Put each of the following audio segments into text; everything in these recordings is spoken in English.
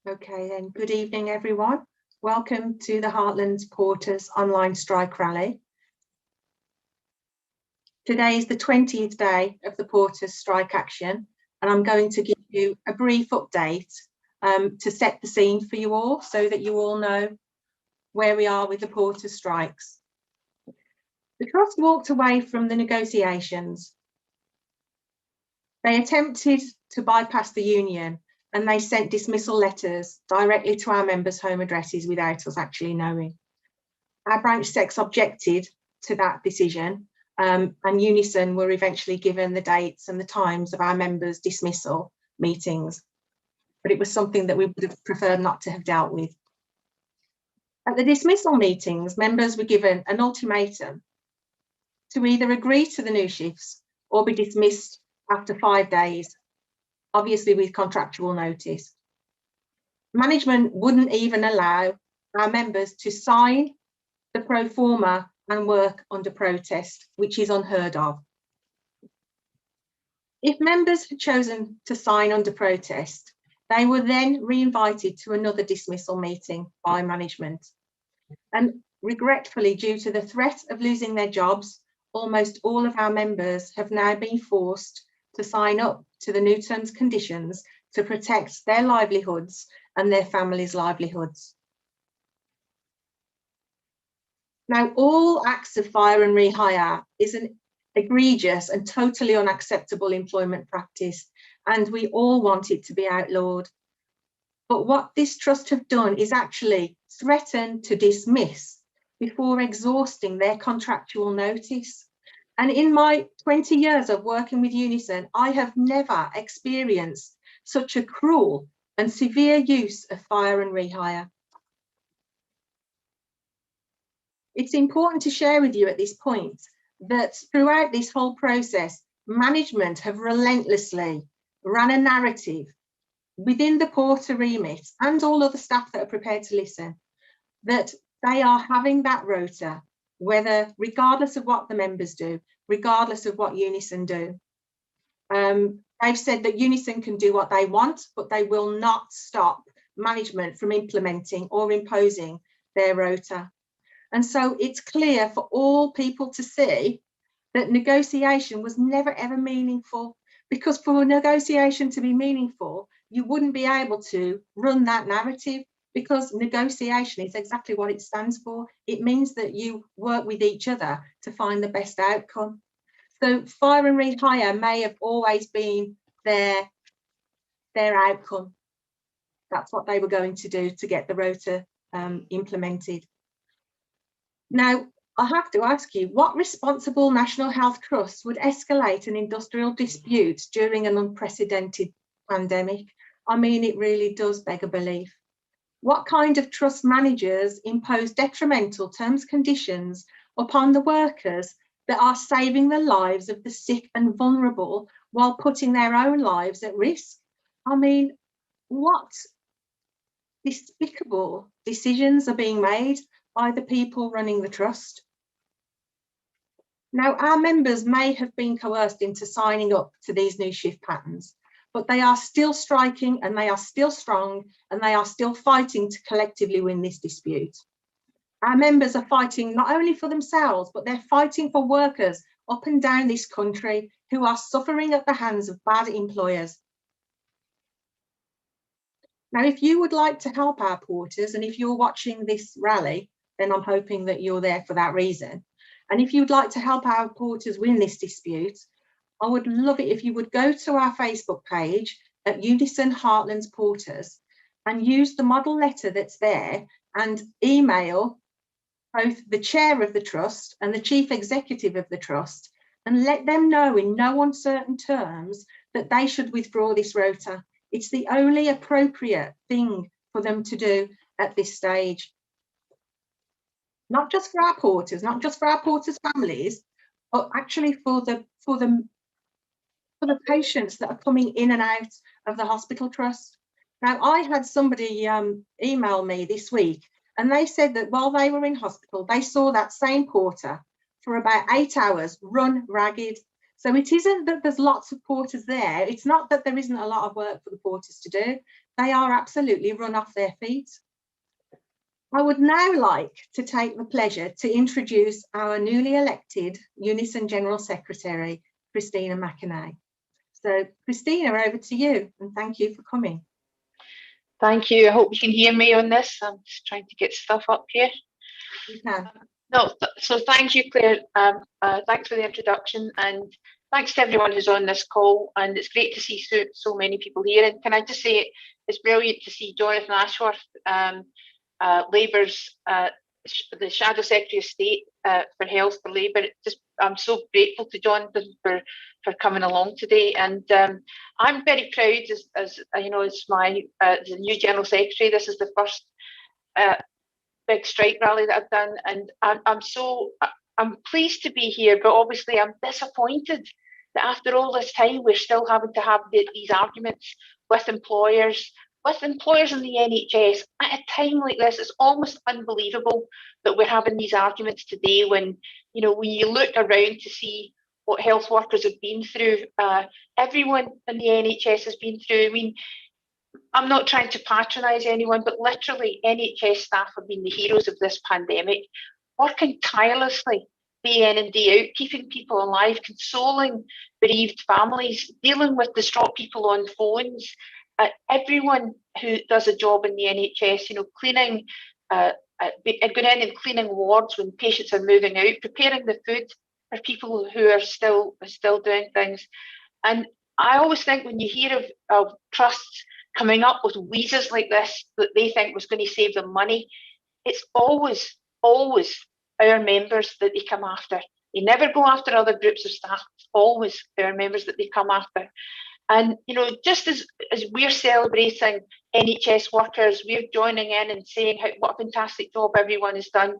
Okay then, good evening everyone. Welcome to the Heartlands Porters online strike rally. Today is the 20th day of the Porters strike action, and I'm going to give you a brief update to set the scene for you all so that you all know where we are with the Porters strikes. The Trust walked away from the negotiations. They attempted to bypass the union and they sent dismissal letters directly to our members' home addresses without us actually knowing. Our branch secs objected to that decision, and UNISON were eventually given the dates and the times of our members' dismissal meetings, but it was something that we would have preferred not to have dealt with. At the dismissal meetings, members were given an ultimatum to either agree to the new shifts or be dismissed after 5 days, obviously with contractual notice. Management wouldn't even allow our members to sign the pro forma and work under protest, which is unheard of. If members had chosen to sign under protest, they were then re-invited to another dismissal meeting by management. And regretfully, due to the threat of losing their jobs, almost all of our members have now been forced to sign up to the new terms and conditions to protect their livelihoods and their families' livelihoods. Now, all acts of fire and rehire is an egregious and totally unacceptable employment practice, and we all want it to be outlawed. But what this trust have done is actually threaten to dismiss before exhausting their contractual notice. And in my 20 years of working with UNISON, I have never experienced such a cruel and severe use of fire and rehire. It's important to share with you at this point that throughout this whole process, management have relentlessly ran a narrative within the porter remit and all other staff that are prepared to listen, that they are having that rota, whether regardless of what the members do, regardless of what UNISON do. They've said that UNISON can do what they want, but they will not stop management from implementing or imposing their rota. And so it's clear for all people to see that negotiation was never ever meaningful, because for a negotiation to be meaningful, you wouldn't be able to run that narrative, because negotiation is exactly what it stands for. It means that you work with each other to find the best outcome. So fire and rehire may have always been their outcome. That's what they were going to do to get the rota implemented. Now, I have to ask you, what responsible National Health Trust would escalate an industrial dispute during an unprecedented pandemic? I mean, it really does beg a belief. What kind of trust managers impose detrimental terms and conditions upon the workers that are saving the lives of the sick and vulnerable while putting their own lives at risk? I mean, what despicable decisions are being made by the people running the trust? Now, our members may have been coerced into signing up to these new shift patterns, but they are still striking and they are still strong and they are still fighting to collectively win this dispute. Our members are fighting not only for themselves, but they're fighting for workers up and down this country who are suffering at the hands of bad employers. Now, if you would like to help our porters, and if you're watching this rally, then I'm hoping that you're there for that reason. And if you'd like to help our porters win this dispute, I would love it if you would go to our Facebook page at UNISON Heartlands Porters and use the model letter that's there and email both the chair of the trust and the chief executive of the trust and let them know in no uncertain terms that they should withdraw this rota. It's the only appropriate thing for them to do at this stage. Not just for our porters, not just for our porters' families, but actually for the patients that are coming in and out of the hospital trust. Now, I had somebody email me this week, and they said that while they were in hospital, they saw that same porter for about 8 hours run ragged. So it isn't that there's lots of porters there. It's not that there isn't a lot of work for the porters to do. They are absolutely run off their feet. I would now like to take the pleasure to introduce our newly elected UNISON General Secretary, Christina Mcinerney. So Christina, over to you, and thank you for coming. Thank you. I hope you can hear me on this. I'm just trying to get stuff up here. You can. So thank you, Claire. Thanks for the introduction, and thanks to everyone who's on this call. And it's great to see so many people here. And can I just say, it's brilliant to see Jonathan Ashworth, Labour's the Shadow Secretary of State for Health for Labour. I'm so grateful to Jonathan for coming along today, and I'm very proud as you know, as the new General Secretary. This is the first big strike rally that I've done, and I'm pleased to be here, but obviously I'm disappointed that after all this time we're still having to have these arguments with employers in the NHS at a time like this. It's almost unbelievable that we're having these arguments today when, you know, when you look around to see what health workers have been through, everyone in the NHS has been through. I mean, I'm not trying to patronise anyone, but literally NHS staff have been the heroes of this pandemic, working tirelessly day in and day out, keeping people alive, consoling bereaved families, dealing with distraught people on phones. Everyone who does a job in the NHS, you know, cleaning, going in and cleaning wards when patients are moving out, preparing the food for people who are still doing things. And I always think when you hear of trusts coming up with wheezes like this that they think was going to save them money, it's always our members that they come after. They never go after other groups of staff. It's always our members that they come after. And, you know, just as we're celebrating NHS workers, we're joining in and saying what a fantastic job everyone has done.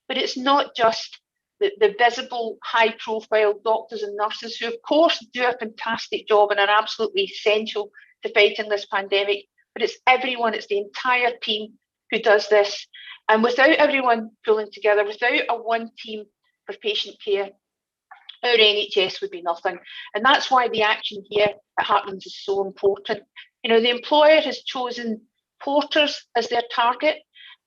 But it's not just the visible, high-profile doctors and nurses who, of course, do a fantastic job and are absolutely essential to fighting this pandemic. But it's everyone, it's the entire team who does this. And without everyone pulling together, without a one team for patient care, our NHS would be nothing. And that's why the action here at Heartlands is so important. You know, the employer has chosen porters as their target,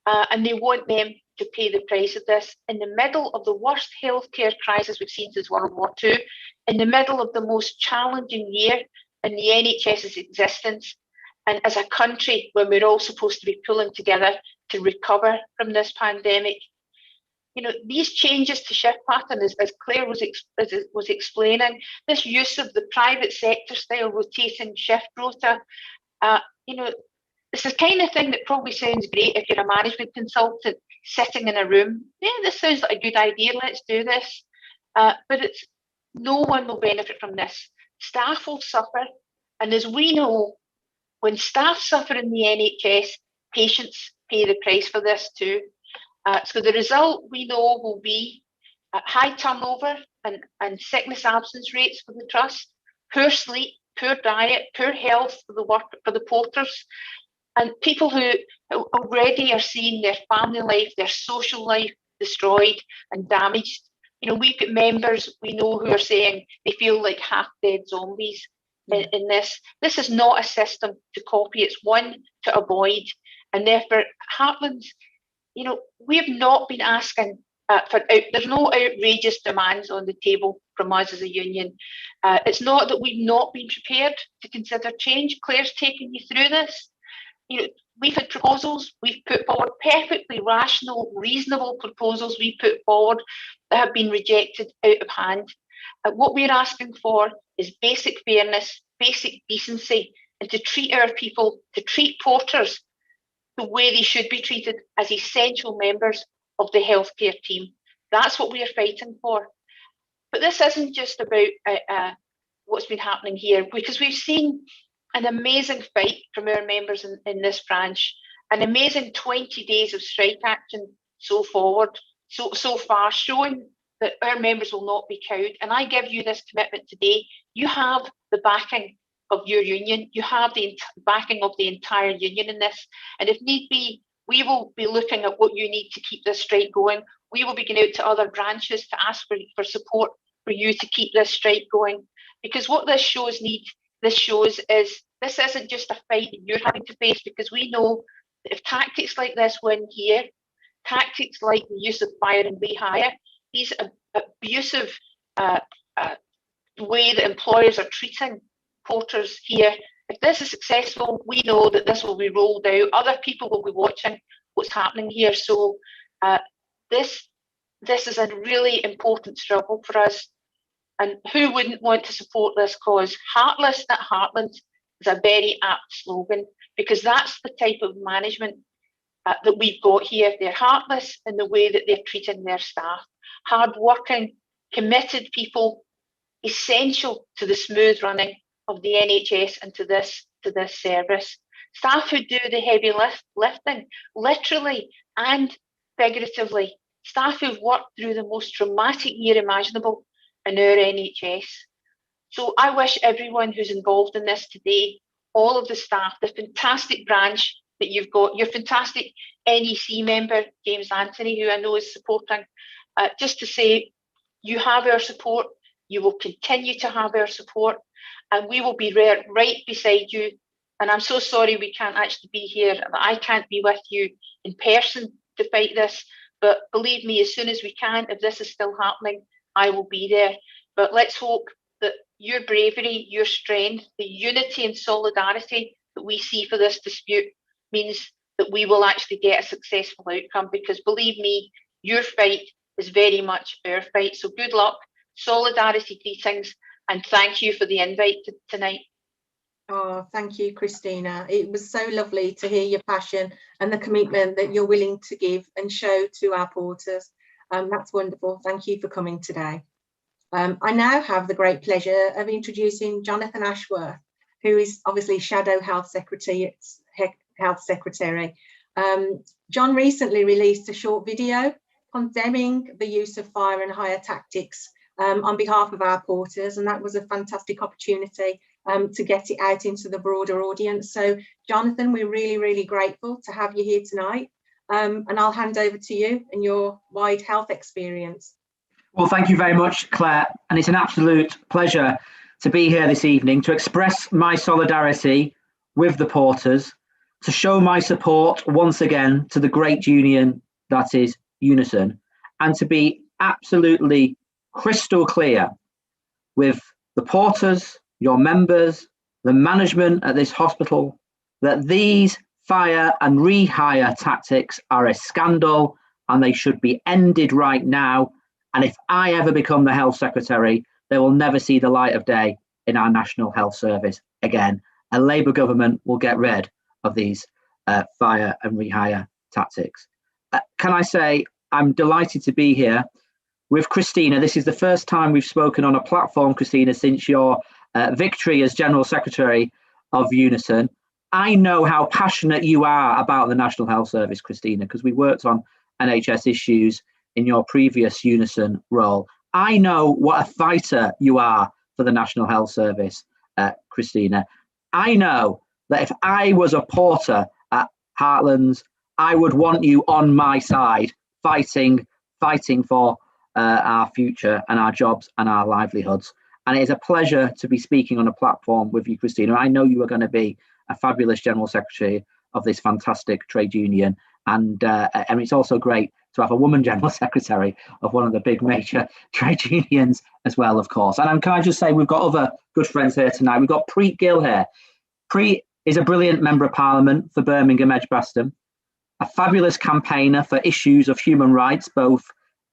and they want them to pay the price of this in the middle of the worst healthcare crisis we've seen since World War II, in the middle of the most challenging year in the NHS's existence, and as a country when we're all supposed to be pulling together to recover from this pandemic. You know, these changes to shift pattern, as Claire was explaining, this use of the private sector style rotating shift rota, you know, it's the kind of thing that probably sounds great if you're a management consultant sitting in a room. Yeah, this sounds like a good idea, let's do this. But no one will benefit from this. Staff will suffer. And as we know, when staff suffer in the NHS, patients pay the price for this too. So the result we know will be high turnover and sickness absence rates for the trust, poor sleep, poor diet, poor health for the porters, and people who already are seeing their family life, their social life destroyed and damaged. You know, we've got members we know who are saying they feel like half-dead zombies in this. This is not a system to copy, it's one to avoid. And therefore, Heartlands, you know, we have not been asking there's no outrageous demands on the table from us as a union. It's not that we've not been prepared to consider change. Claire's taken you through this. You know, we've had proposals, we've put forward perfectly rational, reasonable proposals we put forward that have been rejected out of hand. What we're asking for is basic fairness, basic decency, and to treat our people, to treat porters the way they should be treated as essential members of the healthcare team. That's what we are fighting for. But this isn't just about what's been happening here, because we've seen an amazing fight from our members in this branch, an amazing 20 days of strike action so far, showing that our members will not be cowed. And I give you this commitment today. You have the backing of your union. You have the backing of the entire union in this. And if need be, we will be looking at what you need to keep this strike going. We will be going out to other branches to ask for support for you to keep this strike going. Because what this shows is this isn't just a fight that you're having to face, because we know that if tactics like this win here, tactics like the use of fire and rehire, these abusive way that employers are treating porters here, if this is successful, we know that this will be rolled out. Other people will be watching what's happening here. So this is a really important struggle for us. And who wouldn't want to support this cause? Heartless at Heartlands is a very apt slogan, because that's the type of management that we've got here. They're heartless in the way that they're treating their staff. Hard-working, committed people, essential to the smooth running of the NHS and to this service. Staff who do the heavy lifting, literally and figuratively. Staff who've worked through the most traumatic year imaginable in our NHS. So I wish everyone who's involved in this today, all of the staff, the fantastic branch that you've got, your fantastic NEC member, James Anthony, who I know is supporting, just to say, you have our support, you will continue to have our support, and we will be right beside you. And I'm so sorry we can't actually be here, that I can't be with you in person to fight this, but believe me, as soon as we can, if this is still happening, I will be there. But let's hope that your bravery, your strength, the unity and solidarity that we see for this dispute means that we will actually get a successful outcome, because believe me, your fight is very much our fight. So good luck, solidarity greetings, and thank you for the invite tonight. Oh, thank you, Christina. It was so lovely to hear your passion and the commitment that you're willing to give and show to our porters. That's wonderful. Thank you for coming today. I now have the great pleasure of introducing Jonathan Ashworth, who is obviously Shadow Health Secretary. John recently released a short video condemning the use of fire and hire tactics on behalf of our porters, and that was a fantastic opportunity to get it out into the broader audience. So Jonathan, we're really, really grateful to have you here tonight, and I'll hand over to you and your wide health experience. Well, thank you very much, Claire, and it's an absolute pleasure to be here this evening to express my solidarity with the porters, to show my support once again to the great union that is UNISON, and to be absolutely crystal clear with the porters, your members, the management at this hospital, that these fire and rehire tactics are a scandal and they should be ended right now. And if I ever become the health secretary, they will never see the light of day in our National Health Service again. A Labour government will get rid of these fire and rehire tactics. Can I say I'm delighted to be here with Christina. This is the first time we've spoken on a platform, Christina, since your victory as General Secretary of UNISON. I know how passionate you are about the National Health Service, Christina, because we worked on NHS issues in your previous UNISON role. I know what a fighter you are for the National Health Service, Christina. I know that if I was a porter at Heartlands, I would want you on my side, fighting for our future and our jobs and our livelihoods. And it is a pleasure to be speaking on a platform with you, Christina. I know you are going to be a fabulous General Secretary of this fantastic trade union. And it's also great to have a woman General Secretary of one of the big major trade unions as well, of course. And can I just say, we've got other good friends here tonight. We've got Preet Gill here. Preet is a brilliant Member of Parliament for Birmingham Edgbaston, a fabulous campaigner for issues of human rights, both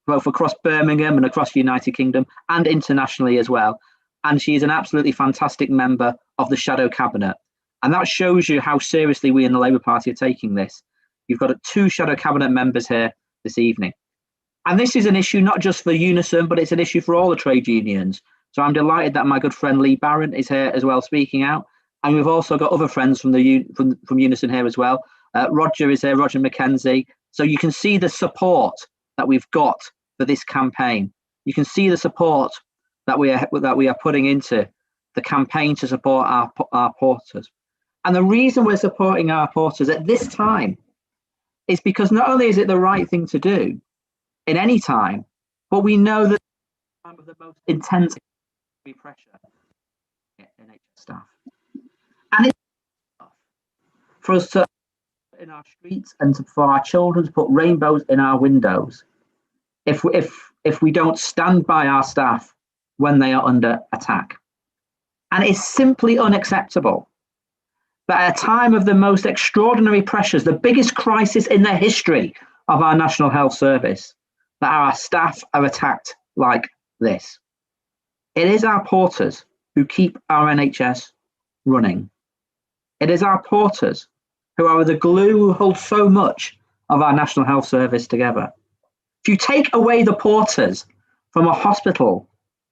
across Birmingham and across the United Kingdom and internationally as well. And she is an absolutely fantastic member of the Shadow Cabinet. And that shows you how seriously we in the Labour Party are taking this. You've got 2 Shadow Cabinet members here this evening. And this is an issue not just for UNISON, but it's an issue for all the trade unions. So I'm delighted that my good friend Lee Barron is here as well, speaking out. And we've also got other friends from UNISON here as well. Roger is here, Roger McKenzie. So you can see the support that we've got for this campaign. You can see the support that we are putting into the campaign to support our porters. And the reason we're supporting our porters at this time is because not only is it the right thing to do in any time, but we know that time of the most intense pressure in NHS staff. And it's for us to in our streets and for our children to put rainbows in our windows if we don't stand by our staff when they are under attack. And it's simply unacceptable that at a time of the most extraordinary pressures, the biggest crisis in the history of our National Health Service, that our staff are attacked like this. It is our porters who keep our NHS running. It is our porters who are the glue who hold so much of our National Health Service together. If you take away the porters from a hospital,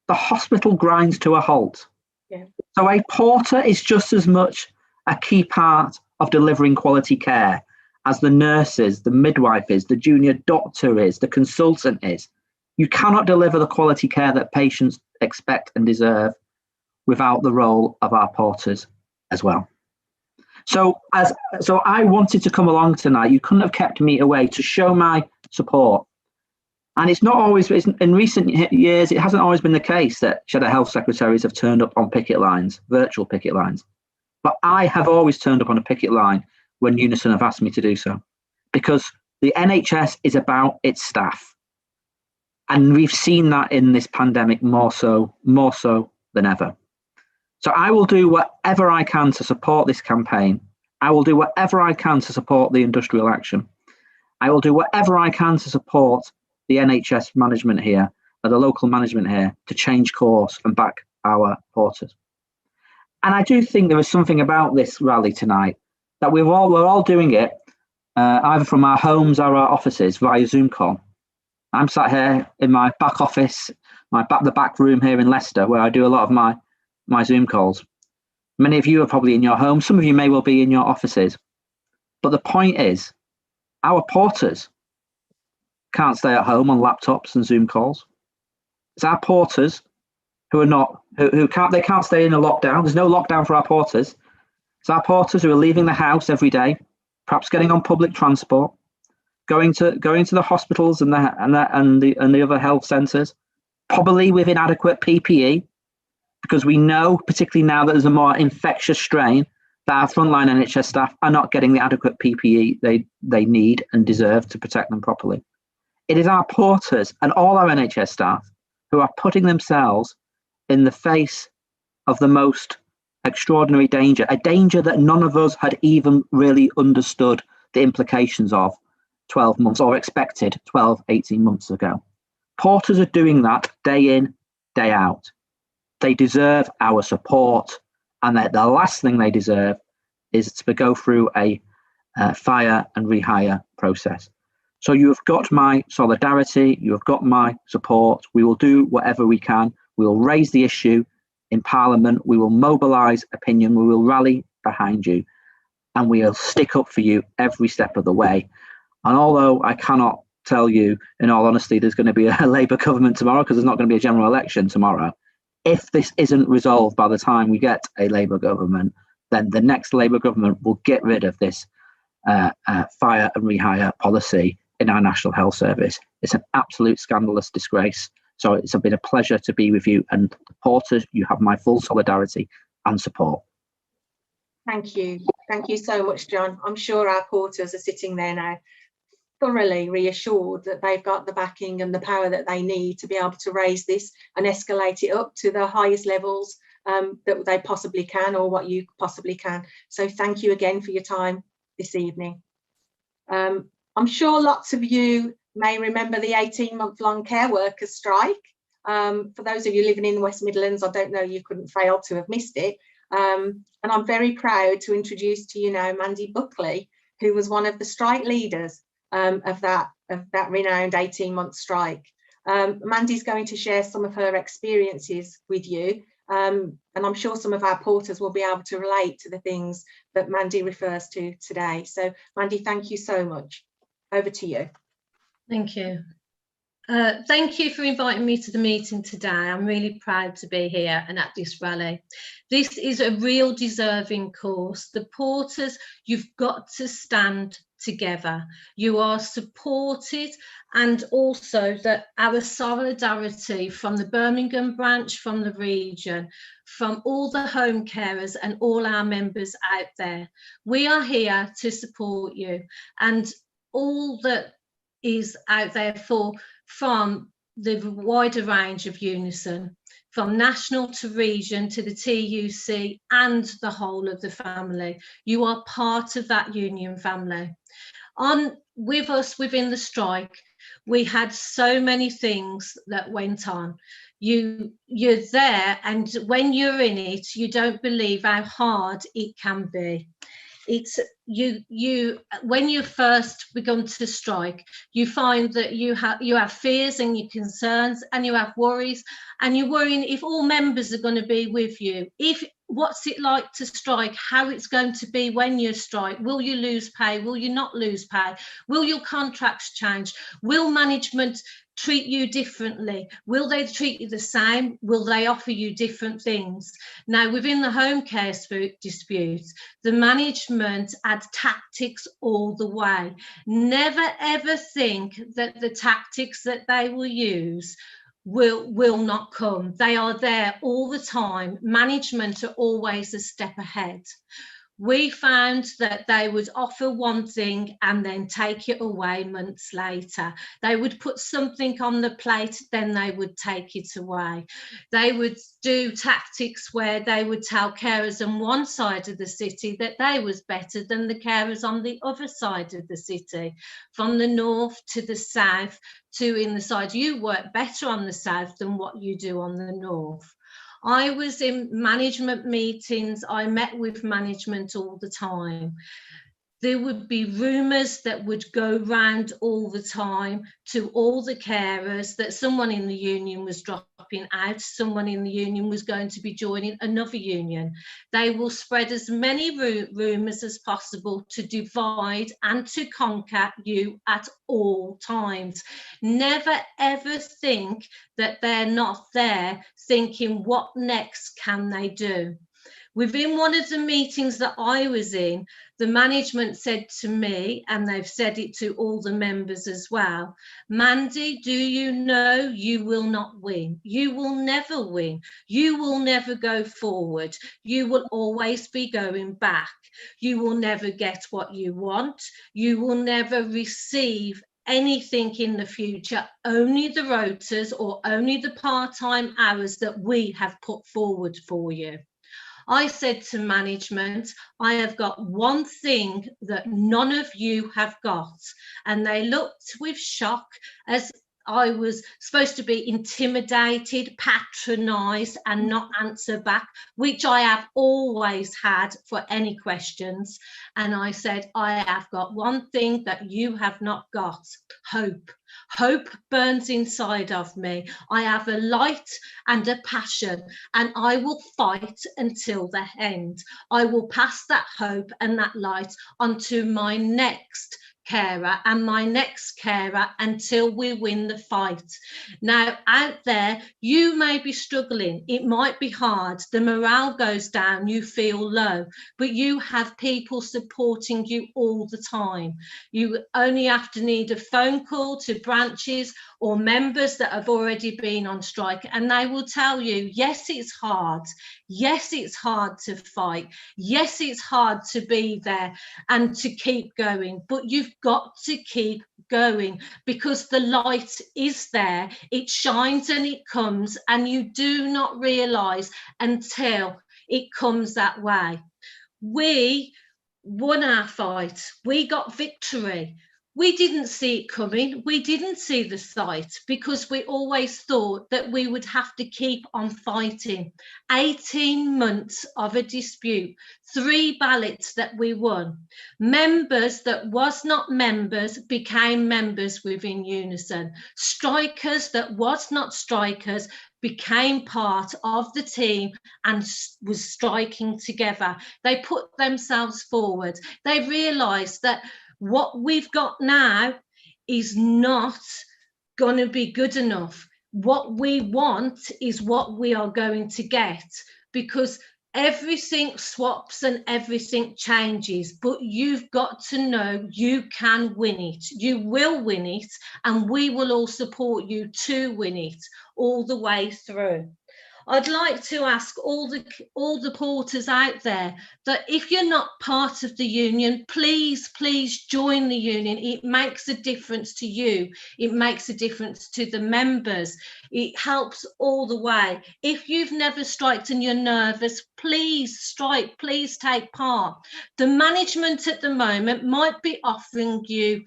the hospital grinds to a halt. Yeah. So a porter is just as much a key part of delivering quality care as the nurses, the midwife is, the junior doctor is, the consultant is. You cannot deliver the quality care that patients expect and deserve without the role of our porters as well. So I wanted to come along tonight. You couldn't have kept me away to show my support. And it's not always, in recent years, it hasn't always been the case that Shadow Health Secretaries have turned up on picket lines, virtual picket lines. But I have always turned up on a picket line when UNISON have asked me to do so, because the NHS is about its staff. And we've seen that in this pandemic more so than ever. So I will do whatever I can to support this campaign. I will do whatever I can to support the industrial action. I will do whatever I can to support the NHS management here, or the local management here, to change course and back our porters. And I do think there is something about this rally tonight that we're all doing it either from our homes or our offices via Zoom call. I'm sat here in my back office, the back room here in Leicester, where I do a lot of my Zoom calls. Many of you are probably in your homes. Some of you may well be in your offices. But the point is, our porters can't stay at home on laptops and Zoom calls. It's our porters who can't stay in a lockdown. There's no lockdown for our porters. It's our porters who are leaving the house every day, perhaps getting on public transport, going to the hospitals and the other health centres, probably with inadequate PPE, because we know, particularly now that there's a more infectious strain, that our frontline NHS staff are not getting the adequate PPE they need and deserve to protect them properly. It is our porters and all our NHS staff who are putting themselves in the face of the most extraordinary danger, a danger that none of us had even really understood the implications of 12 months or expected 12, 18 months ago. Porters are doing that day in, day out. They deserve our support, and the last thing they deserve is to go through a fire and rehire process. So you have got my solidarity, you have got my support. We will do whatever we can. We will raise the issue in Parliament. We will mobilise opinion. We will rally behind you, and we will stick up for you every step of the way. And although I cannot tell you, in all honesty, there's going to be a Labour government tomorrow, because there's not going to be a general election tomorrow. If this isn't resolved by the time we get a Labour government, then the next Labour government will get rid of this fire and rehire policy in our National Health Service. It's an absolute scandalous disgrace. So it's been a pleasure to be with you, and the porters, you have my full solidarity and support. Thank you. Thank you so much, John. I'm sure our porters are sitting there now thoroughly reassured that they've got the backing and the power that they need to be able to raise this and escalate it up to the highest levels that they possibly can, or what you possibly can. So thank you again for your time this evening. I'm sure lots of you may remember the 18-month-long care workers strike. For those of you living in the West Midlands, I don't know, you couldn't fail to have missed it. And I'm very proud to introduce to you now Mandy Buckley, who was one of the strike leaders of that renowned 18-month strike. Mandy's going to share some of her experiences with you, and I'm sure some of our porters will be able to relate to the things that Mandy refers to today. So Mandy, thank you so much. Over to you. Thank you. Thank you for inviting me to the meeting today. I'm really proud to be here and at this rally. This is a real deserving cause. The porters, you've got to stand together. You are supported, and also that our solidarity from the Birmingham branch, from the region, from all the home carers and all our members out there. We are here to support you, and all that is out there from the wider range of UNISON, from national to region to the TUC and the whole of the family. You are part of that union family. With us within the strike, we had so many things that went on. You're there, and when you're in it, you don't believe how hard it can be. It's you when you first begun to strike, you find that you have fears and your concerns, and you have worries, and you're worrying if all members are going to be with you, if what's it like to strike, how it's going to be when you strike, will you lose pay, will you not lose pay, will your contracts change, will management treat you differently, will they treat you the same, will they offer you different things? Now, within the home care dispute, the management had tactics all the way. Never ever think that the tactics that they will use will not come. They are there all the time. Management are always a step ahead. We found that they would offer one thing and then take it away months later. They would put something on the plate, then they would take it away. They would do tactics where they would tell carers on one side of the city that they was better than the carers on the other side of the city. From the north to the south, to in the side, you work better on the south than what you do on the north. I was in management meetings, I met with management all the time. There would be rumours that would go round all the time to all the carers that someone in the union was dropping out, someone in the union was going to be joining another union. They will spread as many rumours as possible to divide and to conquer you at all times. Never ever think that they're not there thinking, what next can they do? Within one of the meetings that I was in, the management said to me, and they've said it to all the members as well, Mandy, do you know you will not win? You will never win. You will never go forward. You will always be going back. You will never get what you want. You will never receive anything in the future, only the rotas or only the part-time hours that we have put forward for you. I said to management, I have got one thing that none of you have got. And they looked with shock as I was supposed to be intimidated, patronised and not answer back, which I have always had for any questions. And I said, I have got one thing that you have not got, hope. Hope burns inside of me. I have a light and a passion, and I will fight until the end. I will pass that hope and that light onto my next carer and my next carer until we win the fight. Now, out there, you may be struggling. It might be hard. The morale goes down. You feel low, but you have people supporting you all the time. You only have to need a phone call to branches or members that have already been on strike, and they will tell you, yes, it's hard. Yes, it's hard to fight. Yes, it's hard to be there and to keep going, but you've got to keep going because the light is there. It shines and it comes, and you do not realise until it comes that way. We won our fight. We got victory. We didn't see it coming. We didn't see the sight because we always thought that we would have to keep on fighting. 18 months of a dispute, 3 ballots that we won. Members that was not members became members within UNISON. Strikers that was not strikers became part of the team and was striking together. They put themselves forward. They realised that what we've got now is not going to be good enough. What we want is what we are going to get, because everything swaps and everything changes, but you've got to know you can win it. You will win it, and we will all support you to win it all the way through. I'd like to ask all the porters out there that if you're not part of the union, please join the union. It makes a difference to you. It makes a difference to the members. It helps all the way. If you've never striked and you're nervous, please strike, please take part. The management at the moment might be offering you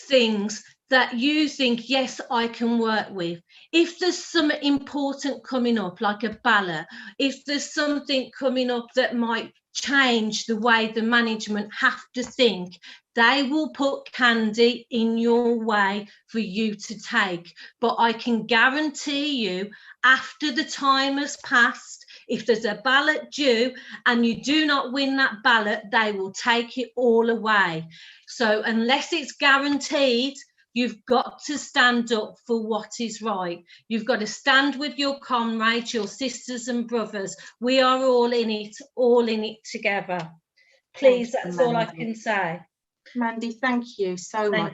things that you think, yes, I can work with. If there's something important coming up, like a ballot, if there's something coming up that might change the way the management have to think, they will put candy in your way for you to take. But I can guarantee you, after the time has passed, if there's a ballot due and you do not win that ballot, they will take it all away. So unless it's guaranteed, you've got to stand up for what is right. You've got to stand with your comrades, your sisters and brothers. We are all in it together. Please, that's all I can say. Mandy, thank you so much.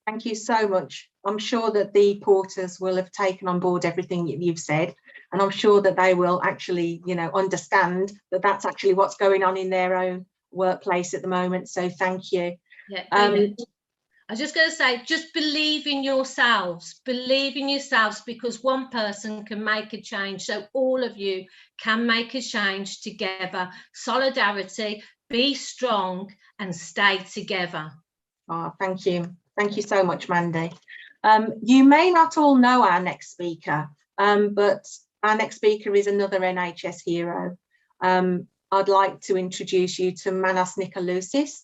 Thank you so much. I'm sure that the porters will have taken on board everything you've said, and I'm sure that they will actually, understand that that's actually what's going on in their own workplace at the moment. So thank you. Yeah, I was just going to say, just believe in yourselves, because one person can make a change. So all of you can make a change together. Solidarity, be strong and stay together. Oh, thank you. Thank you so much, Mandy. You may not all know our next speaker, but our next speaker is another NHS hero. I'd like to introduce you to Manos Nikolousis,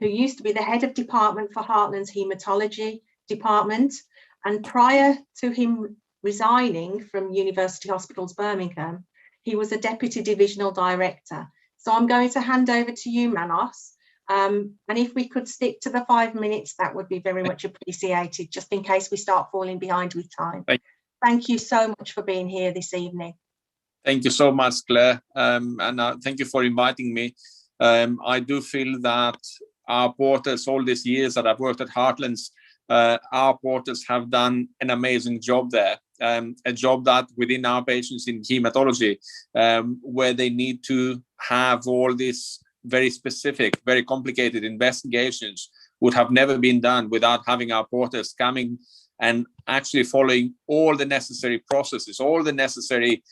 who used to be the head of department for Heartlands Haematology Department. And prior to him resigning from University Hospitals Birmingham, he was a deputy divisional director. So I'm going to hand over to you, Manos. And if we could stick to the 5 minutes, that would be very much appreciated, just in case we start falling behind with time. Thank you so much for being here this evening. Thank you so much, Claire. And thank you for inviting me. I do feel that our porters, all these years that I've worked at Heartlands, our porters have done an amazing job there. A job that within our patients in hematology, where they need to have all these very specific, very complicated investigations, would have never been done without having our porters coming and actually following all the necessary processes, all the necessary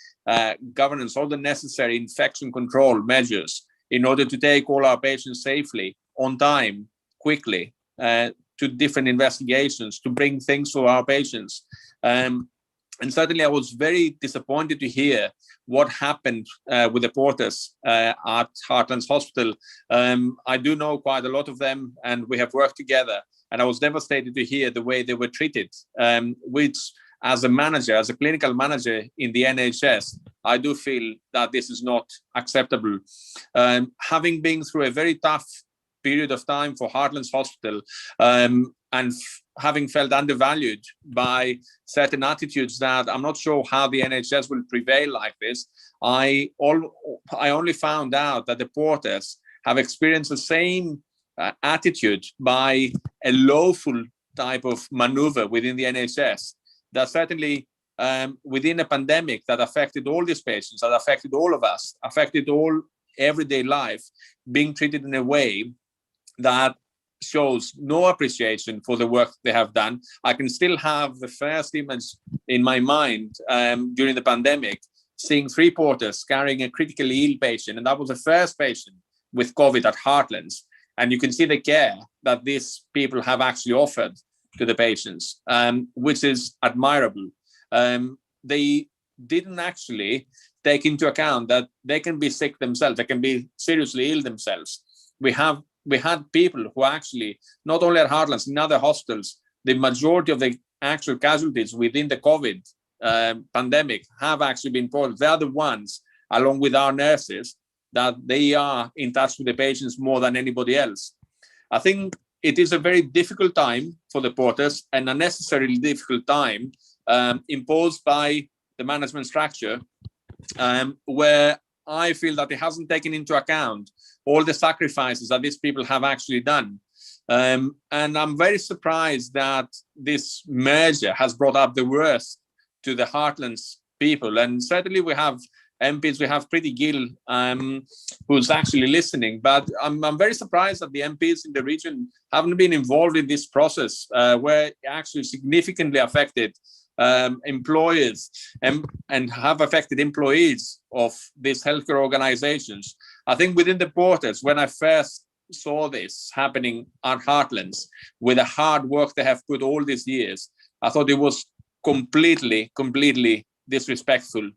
governance, all the necessary infection control measures in order to take all our patients safely, on time, quickly, to different investigations, to bring things to our patients. And certainly I was very disappointed to hear what happened with the porters at Heartlands Hospital. I do know quite a lot of them, and we have worked together. And I was devastated to hear the way they were treated, which as a manager, as a clinical manager in the NHS, I do feel that this is not acceptable. Having been through a very tough period of time for Heartlands Hospital, and having felt undervalued by certain attitudes that I'm not sure how the NHS will prevail like this, I only found out that the porters have experienced the same attitude by a lawful type of maneuver within the NHS. That certainly within a pandemic that affected all these patients, that affected all of us, affected all everyday life, being treated in a way that shows no appreciation for the work they have done. I can still have the first image in my mind during the pandemic, seeing 3 porters carrying a critically ill patient, and that was the first patient with COVID at Heartlands. And you can see the care that these people have actually offered to the patients, which is admirable. They didn't actually take into account that they can be sick themselves, they can be seriously ill themselves. We had people who actually, not only at Heartlands, in other hospitals, the majority of the actual casualties within the COVID pandemic have actually been porters. They are the ones, along with our nurses, that they are in touch with the patients more than anybody else. I think it is a very difficult time for the porters, and a necessarily difficult time imposed by the management structure, where I feel that it hasn't taken into account all the sacrifices that these people have actually done. And I'm very surprised that this merger has brought up the worst to the Heartlands people. And certainly we have MPs, we have Preet Gill, who's actually listening, but I'm very surprised that the MPs in the region haven't been involved in this process, where it actually significantly affected employers and have affected employees of these healthcare organizations. I think within the porters, when I first saw this happening at Heartlands, with the hard work they have put all these years, I thought it was completely disrespectful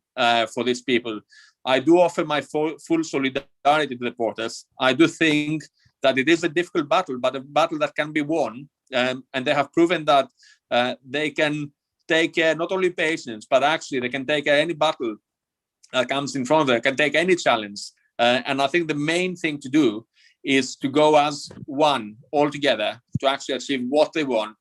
for these people. I do offer my full solidarity to the porters. I do think that it is a difficult battle, but a battle that can be won, and they have proven that they can take care not only patients, but actually they can take care any battle that comes in front of them, can take any challenge. And I think the main thing to do is to go as one all together to actually achieve what they want.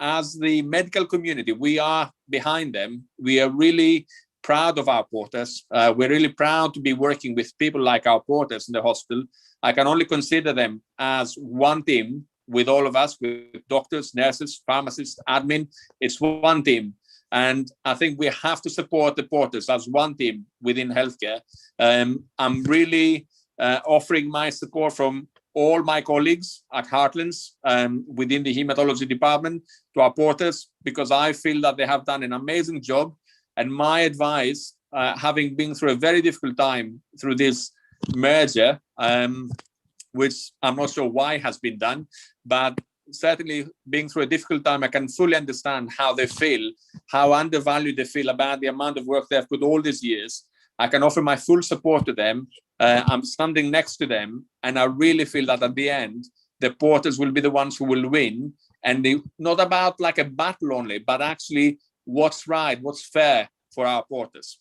As the medical community, we are behind them. We are really proud of our porters. We're really proud to be working with people like our porters in the hospital. I can only consider them as one team with all of us, with doctors, nurses, pharmacists, admin. It's one team. And I think we have to support the porters as one team within healthcare. I'm really offering my support from all my colleagues at Heartlands within the hematology department to our porters, because I feel that they have done an amazing job. And my advice, having been through a very difficult time through this merger, which I'm not sure why has been done, but certainly being through a difficult time, I can fully understand how they feel, how undervalued they feel about the amount of work they've put all these years. I can offer my full support to them. I'm standing next to them, and I really feel that at the end, the porters will be the ones who will win. And not about like a battle only, but actually what's right, what's fair for our porters.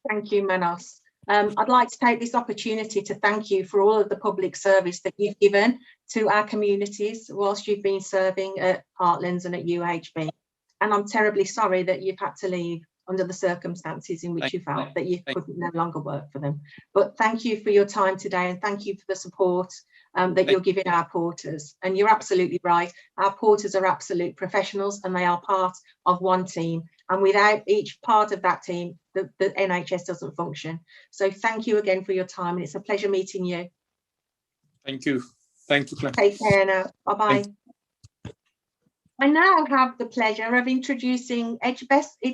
Thank you, Manos. I'd like to take this opportunity to thank you for all of the public service that you've given to our communities whilst you've been serving at Heartlands and at UHB. And I'm terribly sorry that you've had to leave under the circumstances in which you felt that you couldn't no longer work for them. But thank you for your time today, and thank you for the support that you're giving our porters. And you're absolutely right. Our porters are absolute professionals, and they are part of one team. And without each part of that team, the NHS doesn't function. So thank you again for your time, and it's a pleasure meeting you. Thank you. Thank you, Claire. Take care now. Bye-bye. I now have the pleasure of introducing Edgbaston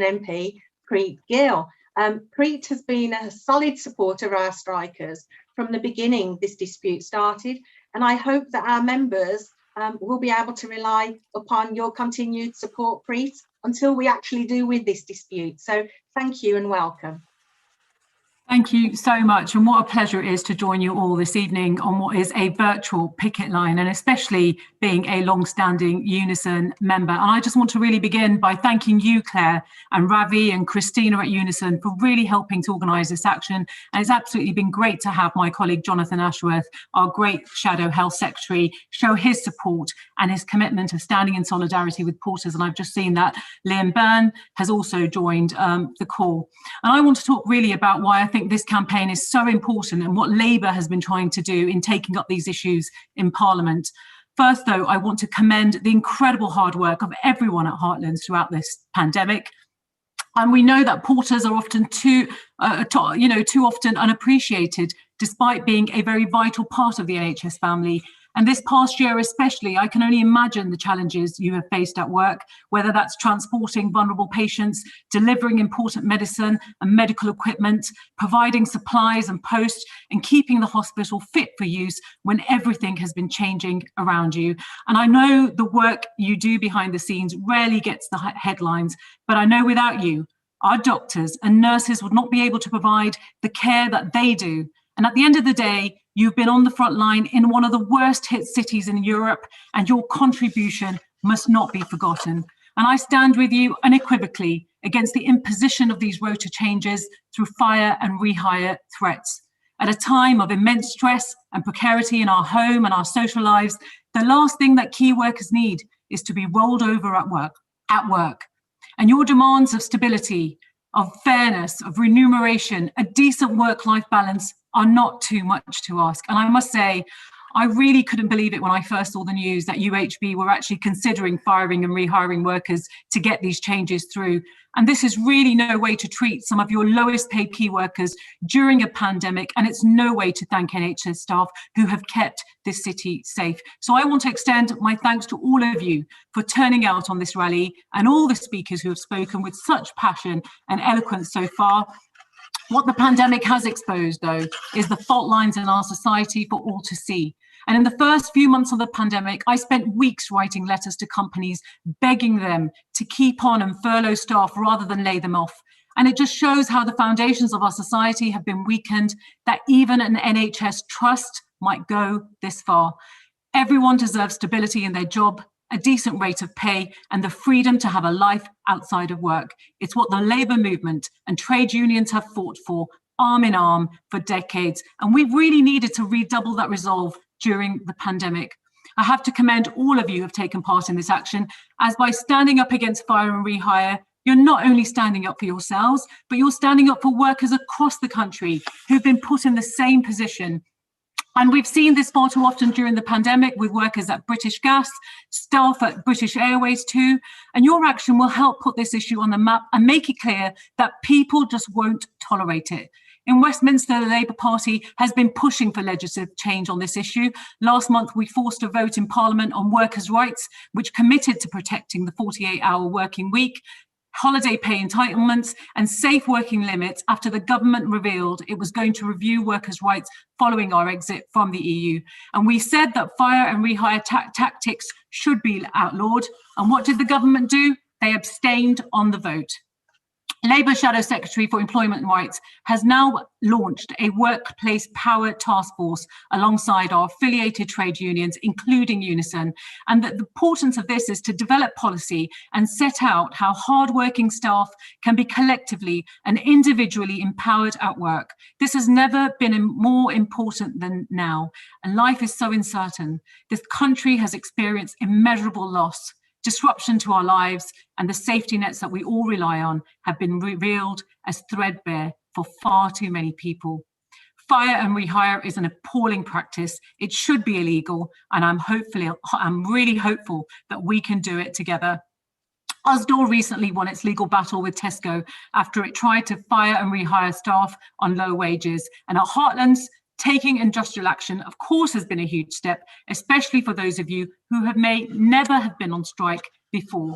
MP, Preet Gill. Preet has been a solid supporter of our strikers from the beginning this dispute started, and I hope that our members will be able to rely upon your continued support, Preet, until we actually do win this dispute. So thank you and welcome. Thank you so much, and what a pleasure it is to join you all this evening on what is a virtual picket line, and especially being a long-standing UNISON member. And I just want to really begin by thanking you, Claire, and Ravi and Christina at UNISON for really helping to organise this action. And it's absolutely been great to have my colleague Jonathan Ashworth, our great Shadow Health Secretary, show his support and his commitment of standing in solidarity with porters. And I've just seen that Byrne has also joined the call. And I want to talk really about why I think this campaign is so important and what Labour has been trying to do in taking up these issues in Parliament. First, though, I want to commend the incredible hard work of everyone at Heartlands throughout this pandemic. And we know that porters are often too often unappreciated, despite being a very vital part of the NHS family. And this past year especially, I can only imagine the challenges you have faced at work, whether that's transporting vulnerable patients, delivering important medicine and medical equipment, providing supplies and post, and keeping the hospital fit for use when everything has been changing around you. And I know the work you do behind the scenes rarely gets the headlines, but I know without you, our doctors and nurses would not be able to provide the care that they do. And at the end of the day, you've been on the front line in one of the worst hit cities in Europe, and your contribution must not be forgotten. And I stand with you unequivocally against the imposition of these rota changes through fire and rehire threats. At a time of immense stress and precarity in our home and our social lives, the last thing that key workers need is to be rolled over at work. And your demands of stability, of fairness, of remuneration, a decent work-life balance are not too much to ask. And I must say, I really couldn't believe it when I first saw the news that UHB were actually considering firing and rehiring workers to get these changes through. And this is really no way to treat some of your lowest paid key workers during a pandemic. And it's no way to thank NHS staff who have kept this city safe. So I want to extend my thanks to all of you for turning out on this rally and all the speakers who have spoken with such passion and eloquence so far. What the pandemic has exposed, though, is the fault lines in our society for all to see. And in the first few months of the pandemic, I spent weeks writing letters to companies, begging them to keep on and furlough staff rather than lay them off. And it just shows how the foundations of our society have been weakened, that even an NHS trust might go this far. Everyone deserves stability in their job, a decent rate of pay, and the freedom to have a life outside of work. It's what the labour movement and trade unions have fought for, arm in arm, for decades. And we've really needed to redouble that resolve during the pandemic. I have to commend all of you who have taken part in this action, as by standing up against fire and rehire, you're not only standing up for yourselves, but you're standing up for workers across the country who've been put in the same position. And we've seen this far too often during the pandemic with workers at British Gas, staff at British Airways too. And your action will help put this issue on the map and make it clear that people just won't tolerate it. In Westminster, the Labour Party has been pushing for legislative change on this issue. Last month, we forced a vote in Parliament on workers' rights, which committed to protecting the 48-hour working week, holiday pay entitlements, and safe working limits after the government revealed it was going to review workers' rights following our exit from the EU. And we said that fire and rehire tactics should be outlawed. And what did the government do? They abstained on the vote. Labour Shadow Secretary for Employment Rights has now launched a workplace power task force alongside our affiliated trade unions, including UNISON. And the importance of this is to develop policy and set out how hardworking staff can be collectively and individually empowered at work. This has never been more important than now, and life is so uncertain. This country has experienced immeasurable loss. Disruption to our lives and the safety nets that we all rely on have been revealed as threadbare for far too many people. Fire and rehire is an appalling practice. It should be illegal, and I'm really hopeful that we can do it together. Usdaw recently won its legal battle with Tesco after it tried to fire and rehire staff on low wages. And at Heartlands, taking industrial action, of course, has been a huge step, especially for those of you who may never have been on strike before.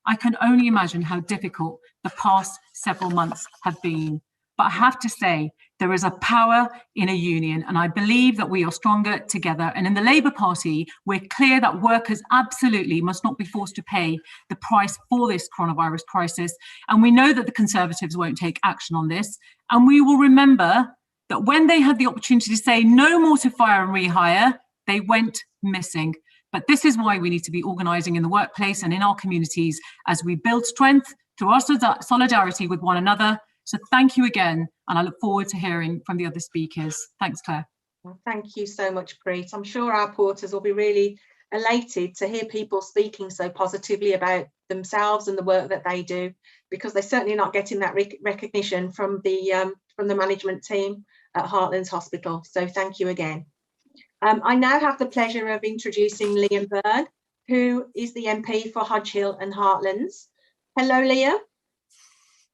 I can only imagine how difficult the past several months have been. But I have to say, there is a power in a union, and I believe that we are stronger together. And in the Labour Party, we're clear that workers absolutely must not be forced to pay the price for this coronavirus crisis. And we know that the Conservatives won't take action on this. And we will remember that when they had the opportunity to say no more to fire and rehire, they went missing. But this is why we need to be organising in the workplace and in our communities as we build strength through our solidarity with one another. So thank you again, and I look forward to hearing from the other speakers. Thanks, Claire. Well, thank you so much, Preet. I'm sure our porters will be really elated to hear people speaking so positively about themselves and the work that they do, because they're certainly not getting that recognition from the management team at Heartlands Hospital. So thank you again. I now have the pleasure of introducing Liam Byrne, who is the MP for Hodge Hill and Heartlands. Hello, Liam.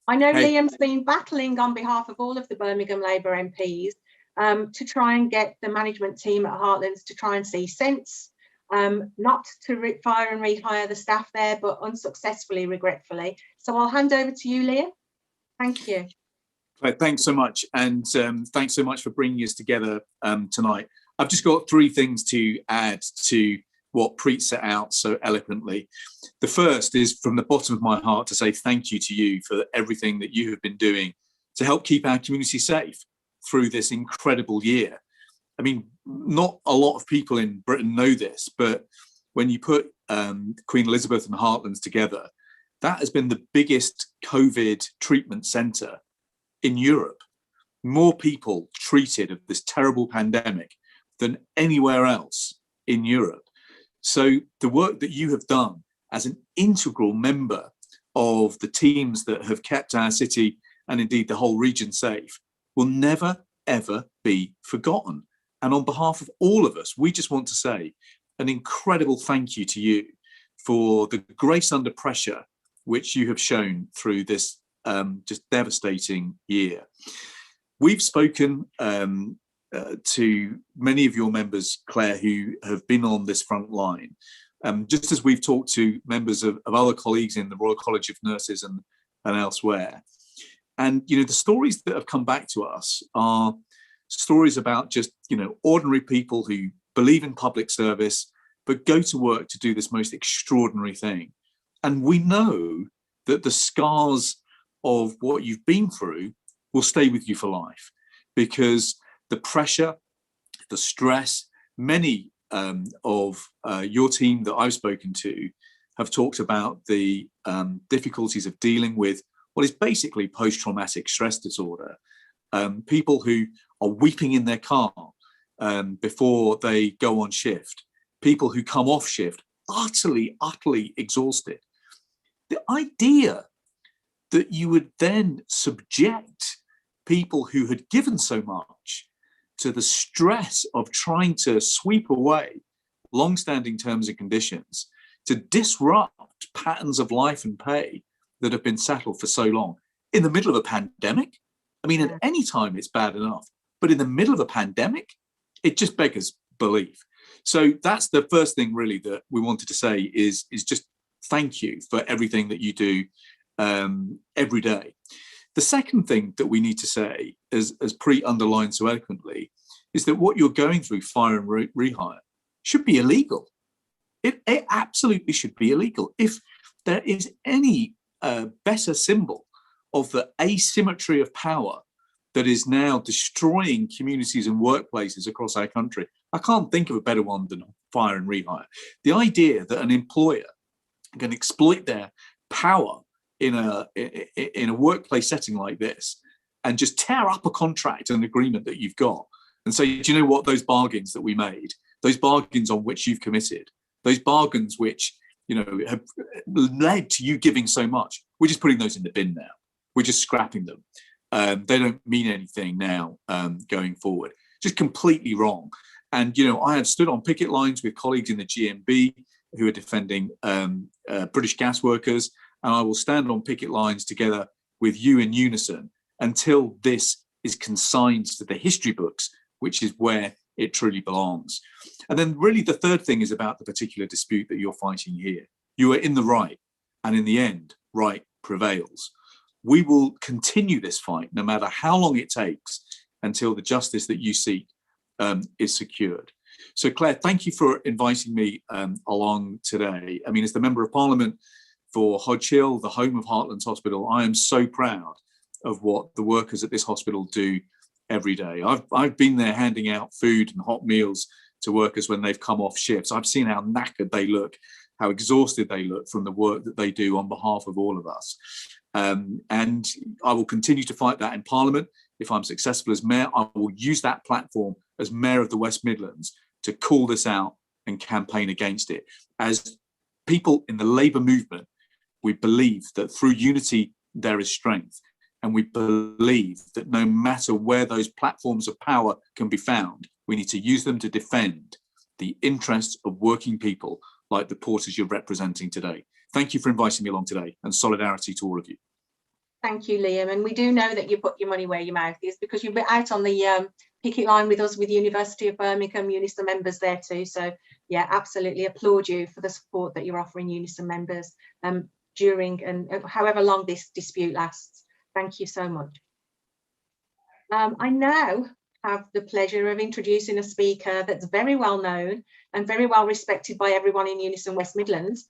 I know hey. Liam's been battling on behalf of all of the Birmingham Labour MPs to try and get the management team at Heartlands to try and see sense, not to fire and rehire the staff there, but unsuccessfully, regretfully. So I'll hand over to you, Liam. Thank you. Thanks so much, and thanks so much for bringing us together tonight. I've just got three things to add to what Preet set out so eloquently. The first is from the bottom of my heart to say thank you to you for everything that you have been doing to help keep our community safe through this incredible year. I mean, not a lot of people in Britain know this, but when you put Queen Elizabeth and Heartlands together, that has been the biggest COVID treatment centre in Europe. more people treated of this terrible pandemic than anywhere else in Europe. So the work that you have done as an integral member of the teams that have kept our city and indeed the whole region safe will never, ever be forgotten. And on behalf of all of us, we just want to say an incredible thank you to you for the grace under pressure which you have shown through this just devastating year. We've spoken to many of your members, Claire, who have been on this front line, just as we've talked to members of other colleagues in the Royal College of Nurses and elsewhere. And, you know, the stories that have come back to us are stories about just, you know, ordinary people who believe in public service, but go to work to do this most extraordinary thing. And we know that the scars of what you've been through will stay with you for life, because the pressure, the stress, many of your team that I've spoken to have talked about the difficulties of dealing with what is basically post-traumatic stress disorder. People who are weeping in their car before they go on shift, people who come off shift utterly exhausted. The idea that you would then subject people who had given so much to the stress of trying to sweep away long-standing terms and conditions, to disrupt patterns of life and pay that have been settled for so long in the middle of a pandemic. I mean, at any time it's bad enough, but in the middle of a pandemic, it just beggars belief. So that's the first thing really that we wanted to say is just thank you for everything that you do every day. The second thing that we need to say, as Preet underlined so eloquently, is that what you're going through, fire and rehire, should be illegal. It absolutely should be illegal. If there is any better symbol of the asymmetry of power that is now destroying communities and workplaces across our country, I can't think of a better one than fire and rehire. The idea that an employer can exploit their power in a workplace setting like this and just tear up a contract and agreement that you've got and say, do you know what, those bargains that we made, those bargains on which you've committed, those bargains which, you know, have led to you giving so much, we're just putting those in the bin now. We're just scrapping them. They don't mean anything now going forward. Just completely wrong. And, you know, I have stood on picket lines with colleagues in the GMB who are defending British gas workers, and I will stand on picket lines together with you in UNISON until this is consigned to the history books, which is where it truly belongs. And then really the third thing is about the particular dispute that you're fighting here. You are in the right, and in the end, right prevails. We will continue this fight no matter how long it takes until the justice that you seek is secured. So Claire, thank you for inviting me along today. I mean, as the Member of Parliament for Hodge Hill, the home of Heartlands Hospital, I am so proud of what the workers at this hospital do every day. I've been there handing out food and hot meals to workers when they've come off shifts. I've seen how knackered they look, how exhausted they look from the work that they do on behalf of all of us. And I will continue to fight that in Parliament. If I'm successful as Mayor, I will use that platform as Mayor of the West Midlands to call this out and campaign against it. As people in the Labour movement, we believe that through unity there is strength. And we believe that no matter where those platforms of power can be found, we need to use them to defend the interests of working people like the porters you're representing today. Thank you for inviting me along today, and solidarity to all of you. Thank you, Liam. And we do know that you put your money where your mouth is, because you've been out on the picket line with us with University of Birmingham, UNISON members there too. So yeah, absolutely applaud you for the support that you're offering UNISON members during and however long this dispute lasts. Thank you so much. I now have the pleasure of introducing a speaker that's very well known and very well respected by everyone in UNISON West Midlands,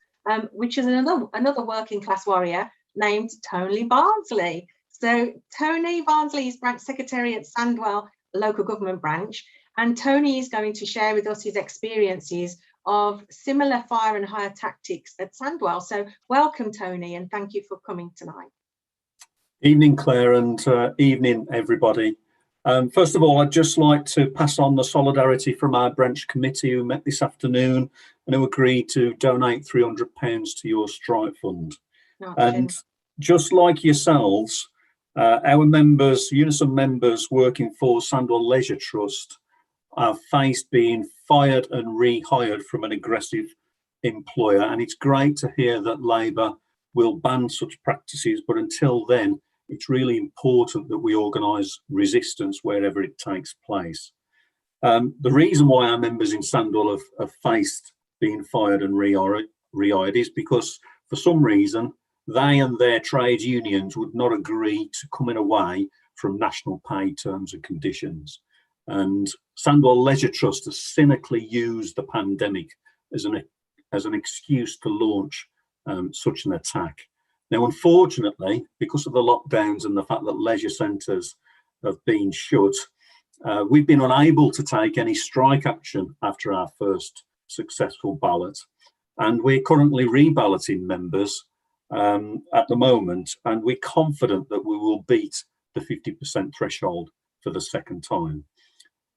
which is another working class warrior named Tony Barnsley. So Tony Barnsley is branch secretary at Sandwell local government branch, and Tony is going to share with us his experiences of similar fire and hire tactics at Sandwell. So welcome, Tony, and thank you for coming tonight. Evening, Claire, and evening, everybody. First of all, I'd just like to pass on the solidarity from our branch committee who met this afternoon and who agreed to donate £300 to your strike fund. And just like yourselves, our members, UNISON members working for Sandwell Leisure Trust, are faced being fired and rehired from an aggressive employer. And it's great to hear that Labour will ban such practices, but until then, it's really important that we organise resistance wherever it takes place. The reason why our members in Sandwell have faced being fired and rehired is because for some reason they and their trade unions would not agree to coming away from national pay terms and conditions. And Sandwell Leisure Trust has cynically used the pandemic as an excuse to launch such an attack. Now, unfortunately, because of the lockdowns and the fact that leisure centres have been shut, we've been unable to take any strike action after our first successful ballot. And we're currently reballoting members at the moment, and we're confident that we will beat the 50% threshold for the second time.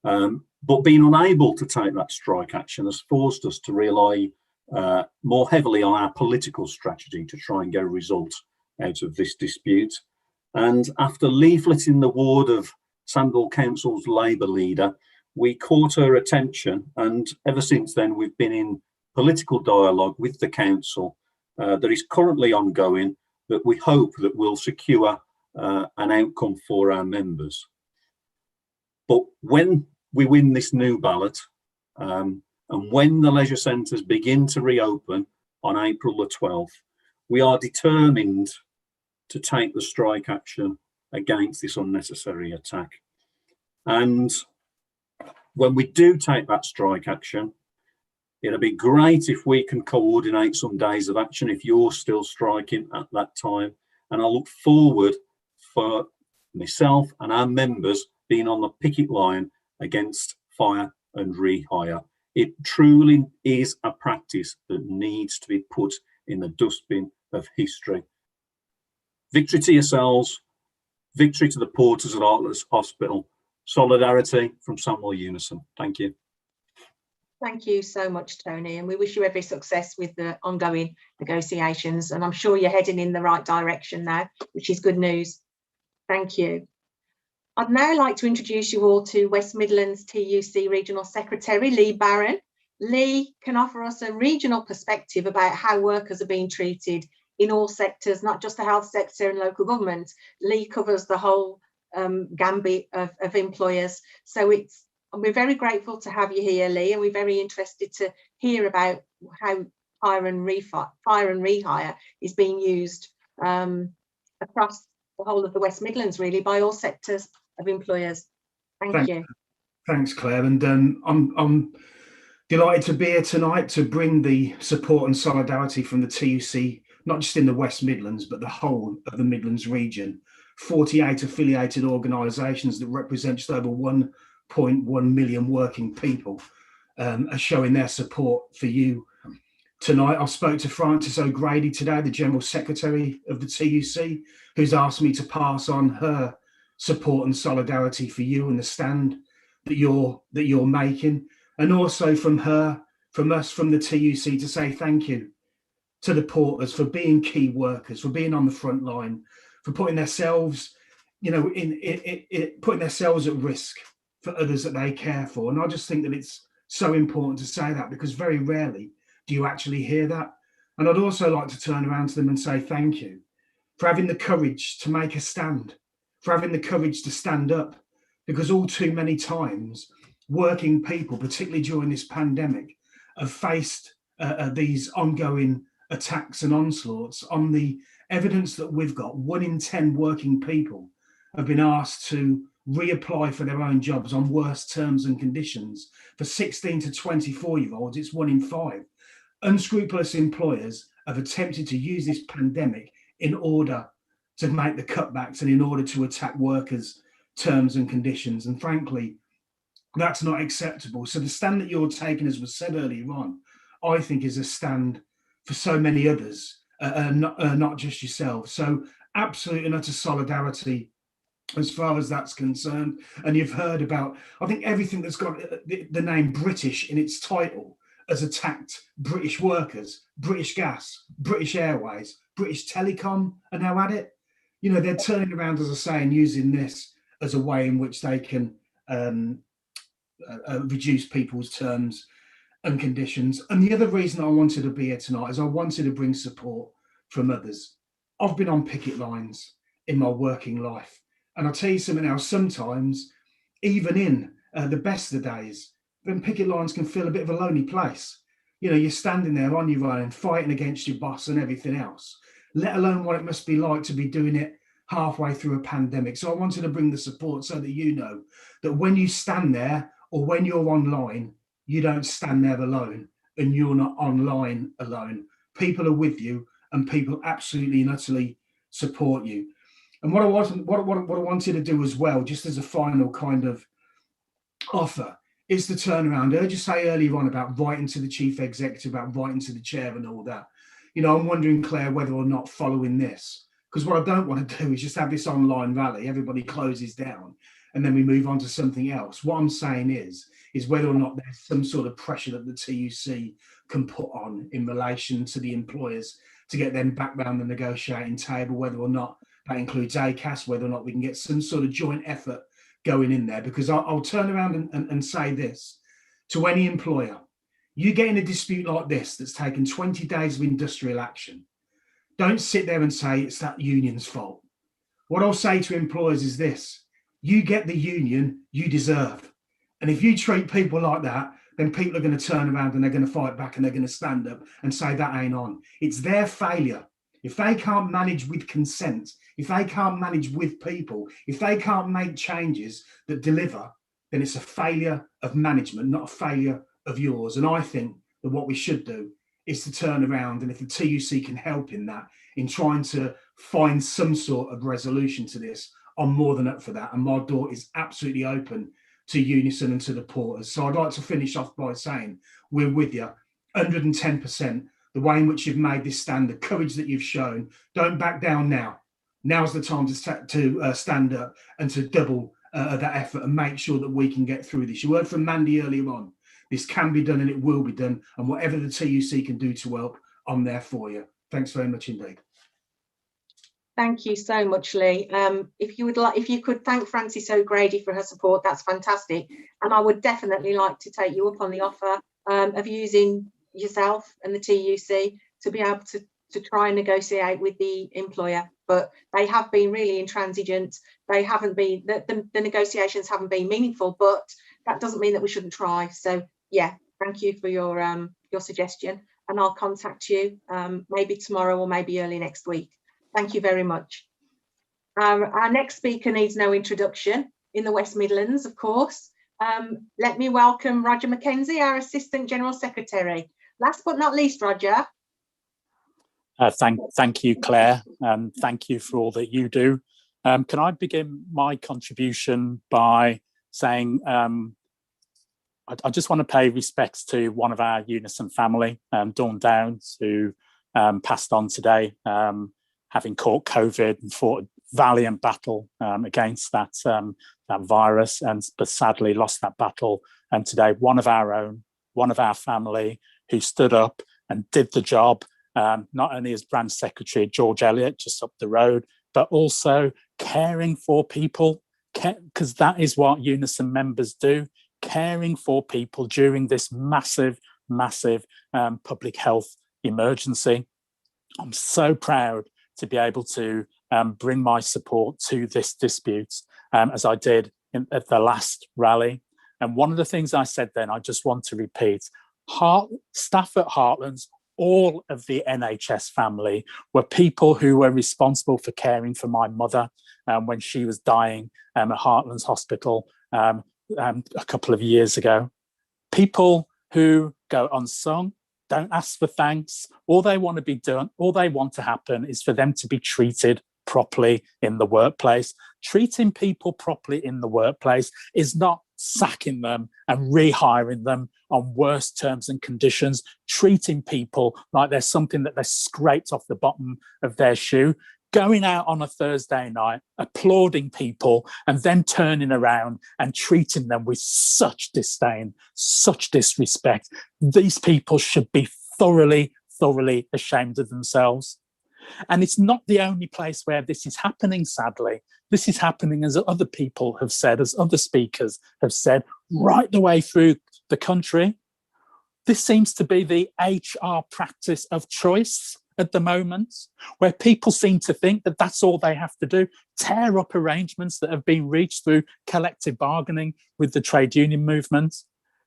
But being unable to take that strike action has forced us to rely more heavily on our political strategy to try and get a result out of this dispute. And after leafleting the ward of Sandwell Council's Labour leader, we caught her attention, and ever since then we've been in political dialogue with the council that is currently ongoing, that we hope that will secure an outcome for our members. But when we win this new ballot, and when the leisure centres begin to reopen on April the 12th, we are determined to take the strike action against this unnecessary attack. And when we do take that strike action, it'll be great if we can coordinate some days of action if you're still striking at that time. And I look forward for myself and our members being on the picket line against fire and rehire. It truly is a practice that needs to be put in the dustbin of history. Victory to yourselves, victory to the porters at Heartlands Hospital. Solidarity from Sandwell Unison. Thank you. Thank you so much, Tony, and we wish you every success with the ongoing negotiations, and I'm sure you're heading in the right direction now, which is good news. Thank you. I'd now like to introduce you all to West Midlands TUC Regional Secretary, Lee Barron. Lee can offer us a regional perspective about how workers are being treated in all sectors, not just the health sector and local government. Lee covers the whole gambit of employers. So we're very grateful to have you here, Lee, and we're very interested to hear about how fire and rehire is being used across the whole of the West Midlands, really, by all sectors of employers. Thank you. Thanks, Claire, and I'm delighted to be here tonight to bring the support and solidarity from the TUC, not just in the West Midlands, but the whole of the Midlands region. 48 affiliated organisations that represent just over 1.1 million working people are showing their support for you tonight. I spoke to Frances O'Grady today, the General Secretary of the TUC, who's asked me to pass on her support and solidarity for you and the stand that you're making, and also from us from the TUC to say thank you to the porters for being key workers, for being on the front line, for putting themselves, putting themselves at risk for others that they care for. And I just think that it's so important to say that, because very rarely do you actually hear that. And I'd also like to turn around to them and say thank you for having the courage to make a stand, for having the courage to stand up, because all too many times working people, particularly during this pandemic, have faced these ongoing attacks and onslaughts. On the evidence that we've got, 1 in 10 working people have been asked to reapply for their own jobs on worse terms and conditions. For 16 to 24-year-olds, it's 1 in 5. Unscrupulous employers have attempted to use this pandemic in order to make the cutbacks and in order to attack workers' terms and conditions. And frankly, that's not acceptable. So the stand that you're taking, as was said earlier on, I think is a stand for so many others, not just yourself. So absolute and utter solidarity as far as that's concerned. And you've heard about, I think, everything that's got the name British in its title has attacked British workers. British Gas, British Airways, British Telecom are now at it. You know, they're turning around, as I say, and using this as a way in which they can reduce people's terms and conditions. And the other reason I wanted to be here tonight is I wanted to bring support from others. I've been on picket lines in my working life. And I'll tell you something else, sometimes, even in the best of the days, then picket lines can feel a bit of a lonely place. You know, you're standing there on your own, fighting against your boss and everything else, let alone what it must be like to be doing it halfway through a pandemic. So I wanted to bring the support so that you know that when you stand there or when you're online, you don't stand there alone and you're not online alone. People are with you and people absolutely and utterly support you. And what I wanted to do as well, just as a final kind of offer, is to turn around. I heard you say earlier on about writing to the chief executive, about writing to the chair and all that. You know, I'm wondering, Claire, whether or not following this, because what I don't want to do is just have this online rally, everybody closes down, and then we move on to something else. What I'm saying is whether or not there's some sort of pressure that the TUC can put on in relation to the employers to get them back round the negotiating table, whether or not that includes ACAS, whether or not we can get some sort of joint effort going in there. Because I'll turn around and say this to any employer. You get in a dispute like this that's taken 20 days of industrial action. Don't sit there and say it's that union's fault. What I'll say to employers is this: you get the union you deserve. And if you treat people like that, then people are going to turn around and they're going to fight back and they're going to stand up and say that ain't on. It's their failure. If they can't manage with consent, if they can't manage with people, if they can't make changes that deliver, then it's a failure of management, not a failure of yours. And I think that what we should do is to turn around, and if the TUC can help in that, in trying to find some sort of resolution to this, I'm more than up for that. And my door is absolutely open to UNISON and to the porters. So I'd like to finish off by saying we're with you 110%. The way in which you've made this stand, the courage that you've shown, don't back down now. Now's the time to stand up and to double that effort and make sure that we can get through this. You heard from Mandy earlier on. This can be done and it will be done. And whatever the TUC can do to help, I'm there for you. Thanks very much indeed. Thank you so much, Lee. If you could thank Frances O'Grady for her support, that's fantastic. And I would definitely like to take you up on the offer of using yourself and the TUC to be able to try and negotiate with the employer. But they have been really intransigent. They haven't been, the negotiations haven't been meaningful, but that doesn't mean that we shouldn't try. So yeah, thank you for your suggestion, and I'll contact you maybe tomorrow or maybe early next week. Thank you very much. Our next speaker needs no introduction in the West Midlands, of course. Let me welcome Roger McKenzie, our Assistant General Secretary. Last but not least, Roger. Thank you, Claire, and thank you for all that you do. Can I begin my contribution by saying I just want to pay respects to one of our UNISON family, Dawn Downs, who passed on today, having caught COVID and fought a valiant battle against that virus, but sadly lost that battle. And today, one of our own, one of our family, who stood up and did the job, not only as branch secretary George Elliott just up the road, but also caring for people, because that is what UNISON members do, caring for people during this massive public health emergency. I'm so proud to be able to bring my support to this dispute, as I did at the last rally. And one of the things I said then, I just want to repeat: staff at Heartlands, all of the NHS family, were people who were responsible for caring for my mother when she was dying at Heartlands Hospital a couple of years ago. People who go unsung, don't ask for thanks. All they want to be done, all they want to happen is for them to be treated properly in the workplace. Treating people properly in the workplace is not sacking them and rehiring them on worse terms and conditions. Treating people like there's something that they scraped off the bottom of their shoe. going out on a Thursday night, applauding people, and then turning around and treating them with such disdain, such disrespect. These people should be thoroughly, thoroughly ashamed of themselves. And it's not the only place where this is happening, sadly. This is happening, as other people have said, as other speakers have said, right the way through the country. This seems to be the HR practice of choice at the moment, where people seem to think that that's all they have to do, tear up arrangements that have been reached through collective bargaining with the trade union movement,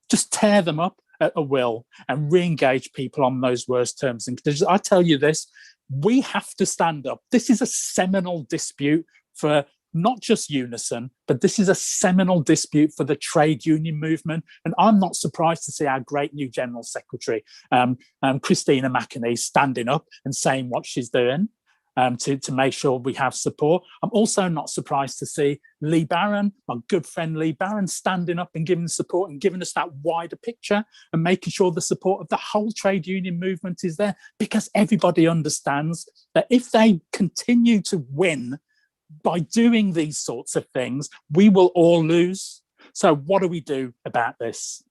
just tear them up at a will and re-engage people on those worst terms and conditions. I tell you this, we have to stand up. This is a seminal dispute for not just UNISON, but this is a seminal dispute for the trade union movement. And I'm not surprised to see our great new General Secretary, Christina Mcinerney, standing up and saying what she's doing to make sure we have support. I'm also not surprised to see Lee Barron, my good friend Lee Barron, standing up and giving support and giving us that wider picture and making sure the support of the whole trade union movement is there, because everybody understands that if they continue to win by doing these sorts of things, we will all lose. So what do we do about this?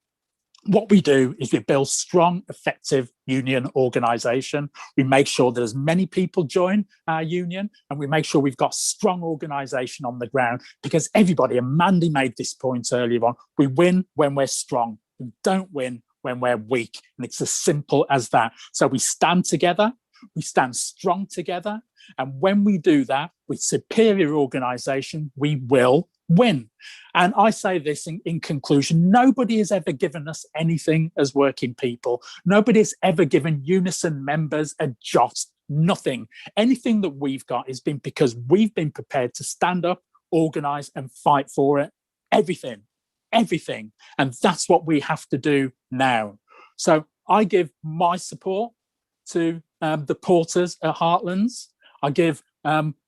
What we do is we build strong, effective union organisation. We make sure that as many people join our union, and we make sure we've got strong organisation on the ground, because everybody, and Mandy made this point earlier on, we win when we're strong. We don't win when we're weak. And it's as simple as that. So we stand together, we stand strong together. And when we do that with superior organisation, we will win. And I say this in conclusion, nobody has ever given us anything as working people. Nobody has ever given UNISON members a jot, nothing. Anything that we've got has been because we've been prepared to stand up, organise and fight for it. Everything. And that's what we have to do now. So I give my support to the porters at Heartlands. I give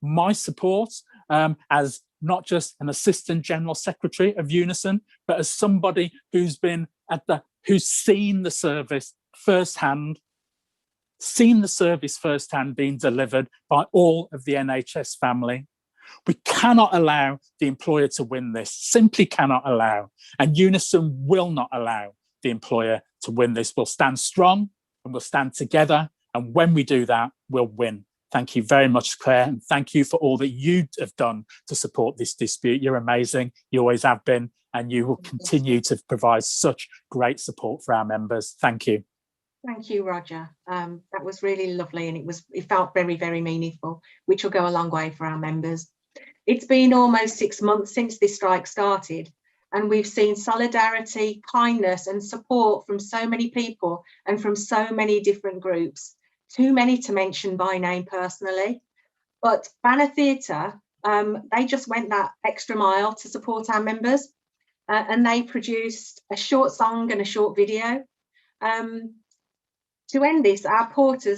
my support as not just an assistant general secretary of UNISON, but as somebody who's been who's seen the service firsthand being delivered by all of the NHS family. We cannot allow the employer to win this, simply cannot allow. And UNISON will not allow the employer to win this. We'll stand strong and we'll stand together. And when we do that, we'll win. Thank you very much, Claire, and thank you for all that you have done to support this dispute. You're amazing. You always have been, and you will continue to provide such great support for our members. Thank you. Thank you, Roger. That was really lovely, and it felt very, very meaningful, which will go a long way for our members. It's been almost 6 months since this strike started, and we've seen solidarity, kindness, and support from so many people and from so many different groups. Too many to mention by name personally, but Banner Theatre, they just went that extra mile to support our members, and they produced a short song and a short video. To end this, our porter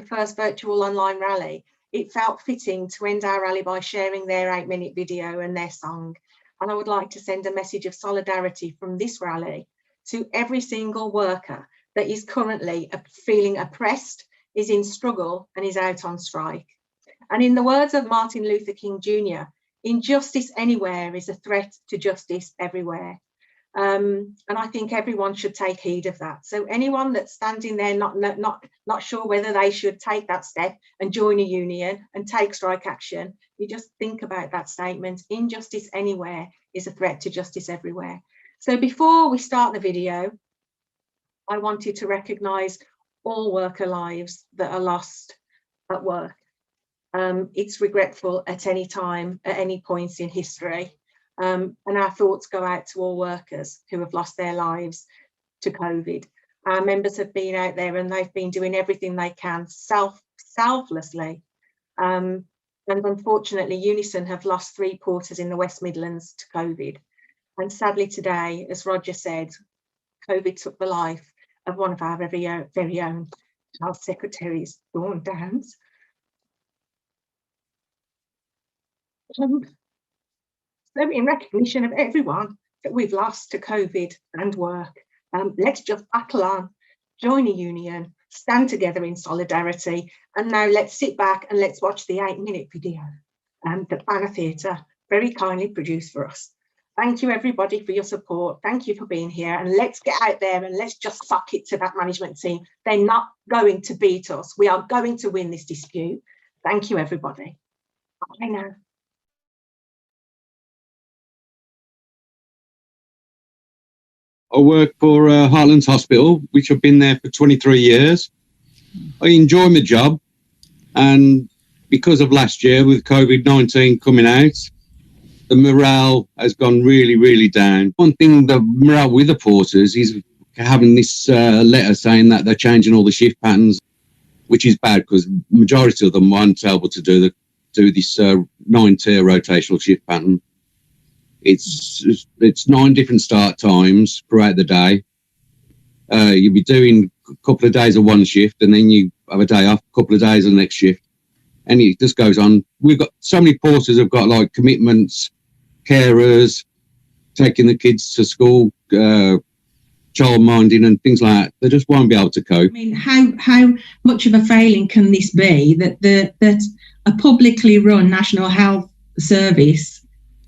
first virtual online rally, it felt fitting to end our rally by sharing their 8-minute video and their song. And I would like to send a message of solidarity from this rally to every single worker that is currently feeling oppressed, is in struggle and is out on strike. And in the words of Martin Luther King Jr., injustice anywhere is a threat to justice everywhere. And I think everyone should take heed of that. So anyone that's standing there not sure whether they should take that step and join a union and take strike action, you just think about that statement. Injustice anywhere is a threat to justice everywhere. So before we start the video, I wanted to recognise all worker lives that are lost at work. It's regretful at any time, at any point in history. And our thoughts go out to all workers who have lost their lives to COVID. Our members have been out there and they've been doing everything they can selflessly. And unfortunately, UNISON have lost 3 porters in the West Midlands to COVID. And sadly today, as Roger said, COVID took the life of one of our very own health secretaries, Dawn Downs. So in recognition of everyone that we've lost to COVID and work, let's just battle on, join a union, stand together in solidarity. And now let's sit back and let's watch the 8-minute video that Banner Theatre very kindly produced for us. Thank you, everybody, for your support. Thank you for being here. And let's get out there and let's just suck it to that management team. They're not going to beat us. We are going to win this dispute. Thank you, everybody. Bye now. I work for Heartlands Hospital, which I've been there for 23 years. I enjoy my job, and because of last year with COVID-19 coming out, the morale has gone really, really down. One thing, the morale with the porters is having this letter saying that they're changing all the shift patterns, which is bad because majority of them aren't able to do this 9-tier rotational shift pattern. It's 9 different start times throughout the day. You'll be doing a couple of days of one shift, and then you have a day off, a couple of days of the next shift, and it just goes on. We've got so many porters have got like commitments, carers, taking the kids to school, child minding and things like that. They just won't be able to cope. I mean, how much of a failing can this be that a publicly run National Health Service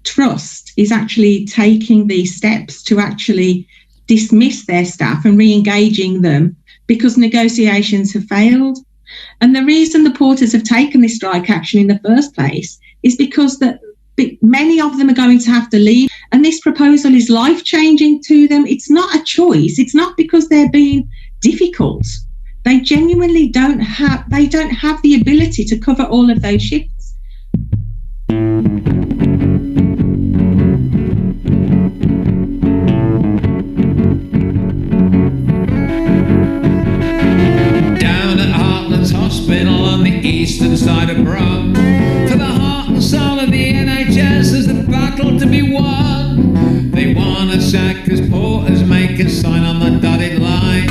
trust is actually taking these steps to actually dismiss their staff and re-engaging them because negotiations have failed? And the reason the porters have taken this strike action in the first place is because many of them are going to have to leave, and this proposal is life-changing to them. It's not a choice. It's not because they're being difficult. They genuinely don't have the ability to cover all of those shifts. Hospital on the eastern side of Barron. For the heart and soul of the NHS, there's the battle to be won. They want us sack as porters, make us sign on the dotted line.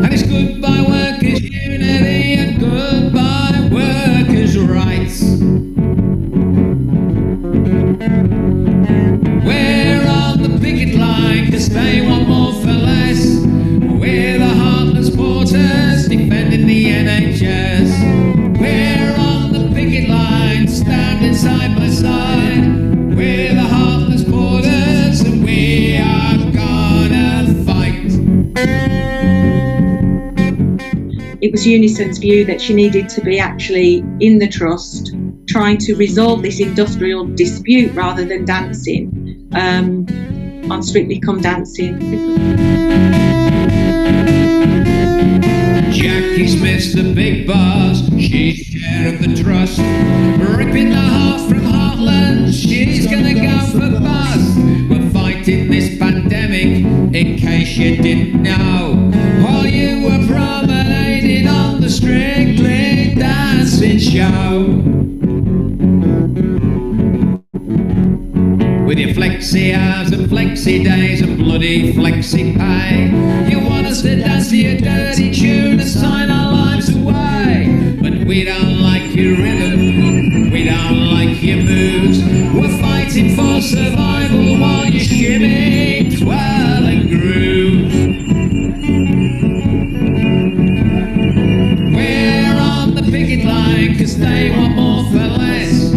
And it's goodbye workers' unity and goodbye workers' rights. We're on the picket line cause they want more for less. We're the Heartlands porters defending the NHS. We're on the picket line, standing side by side. We're the Heartlands porters and we are gonna fight. It was UNISON's view that she needed to be actually in the trust, trying to resolve this industrial dispute rather than dancing on Strictly Come Dancing. Jackie Smith's the big boss, she's chair of the trust. Ripping the heart from Heartlands, she's gonna go for bust. We're fighting this pandemic, in case you didn't know, while you were promenading on the Strictly Dancing show. With your flexi hours and flexi days and bloody flexi pay, you want us to dance to your dirty tune and sign our lives away. But we don't like your rhythm, we don't like your moves. We're fighting for survival while you shimmy, twirl and groove. We're on the picket line cause they want more for less.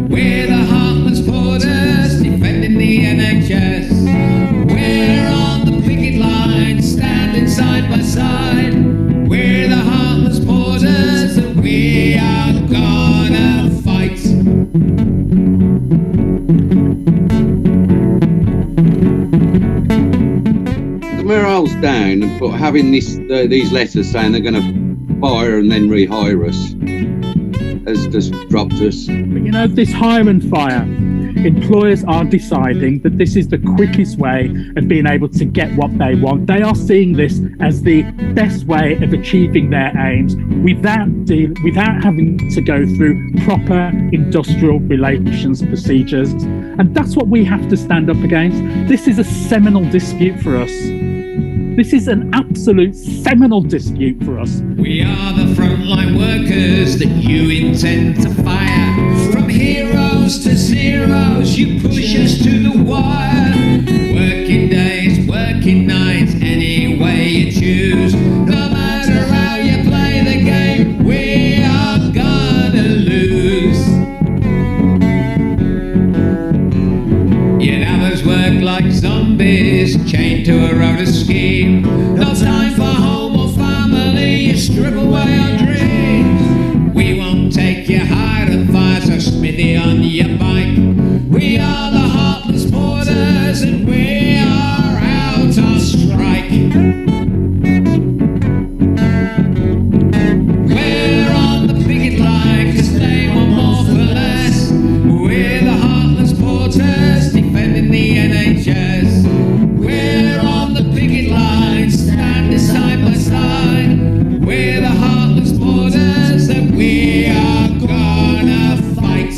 We're the Heartlands porters defending the NHS. We're on the picket line, standing side by side. We're the Heartlands porters and we are gonna fight. The morale's down, but having these letters saying they're going to fire and then rehire us has just dropped us. But you know, this hire and fire, employers are deciding that this is the quickest way of being able to get what they want. They are seeing this as the best way of achieving their aims without having to go through proper industrial relations procedures. And that's what we have to stand up against. This is a seminal dispute for us. This is an absolute seminal dispute for us. We are the frontline workers that you intend to fire. From heroes to zeros, you push us to the wire. Working days, working nights, any way you choose. No matter how you play. families chained to a rotor scheme. No time for home or family, you strip away our dreams. We won't take your hide and fire so smithy on your bike. We are the Heartlands porters and we are out on strike. We're on the picket line 'cause they want more for less. We're the Heartlands porters defending the NHS. We're on the picket line, standing side by side. We're the Heartlands porters and we are gonna fight.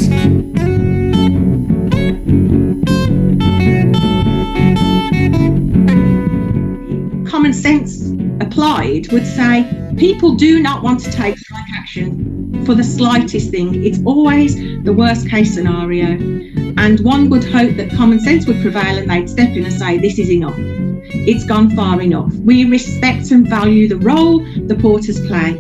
Common sense applied would say people do not want to take strike action for the slightest thing. It's always the worst case scenario. And one would hope that common sense would prevail and they'd step in and say, this is enough. It's gone far enough. We respect and value the role the porters play.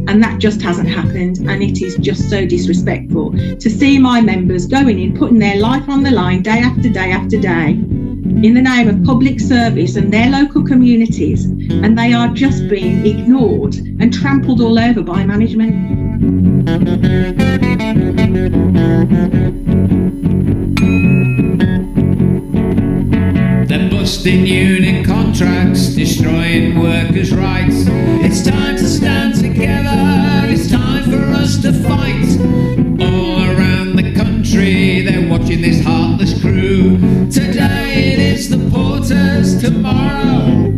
And that just hasn't happened. And it is just so disrespectful to see my members going in, putting their life on the line day after day after day in the name of public service and their local communities. And they are just being ignored and trampled all over by management. They're busting union contracts, destroying workers' rights. It's time to stand together, it's time for us to fight. All around the country, they're watching this heartless crew. Today it is the porters, tomorrow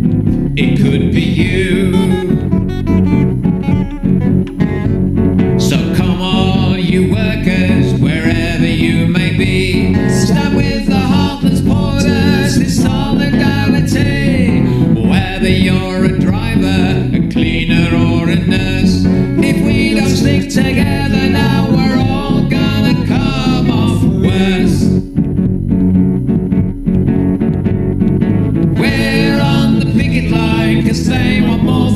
it could be you. So come on, you workers, wherever you may be, stand with the Heartlands porters in solidarity. Whether you're a driver, a cleaner or a nurse, if we don't stick together now, we're all gonna come off worse. We're on the picket line 'cause they want more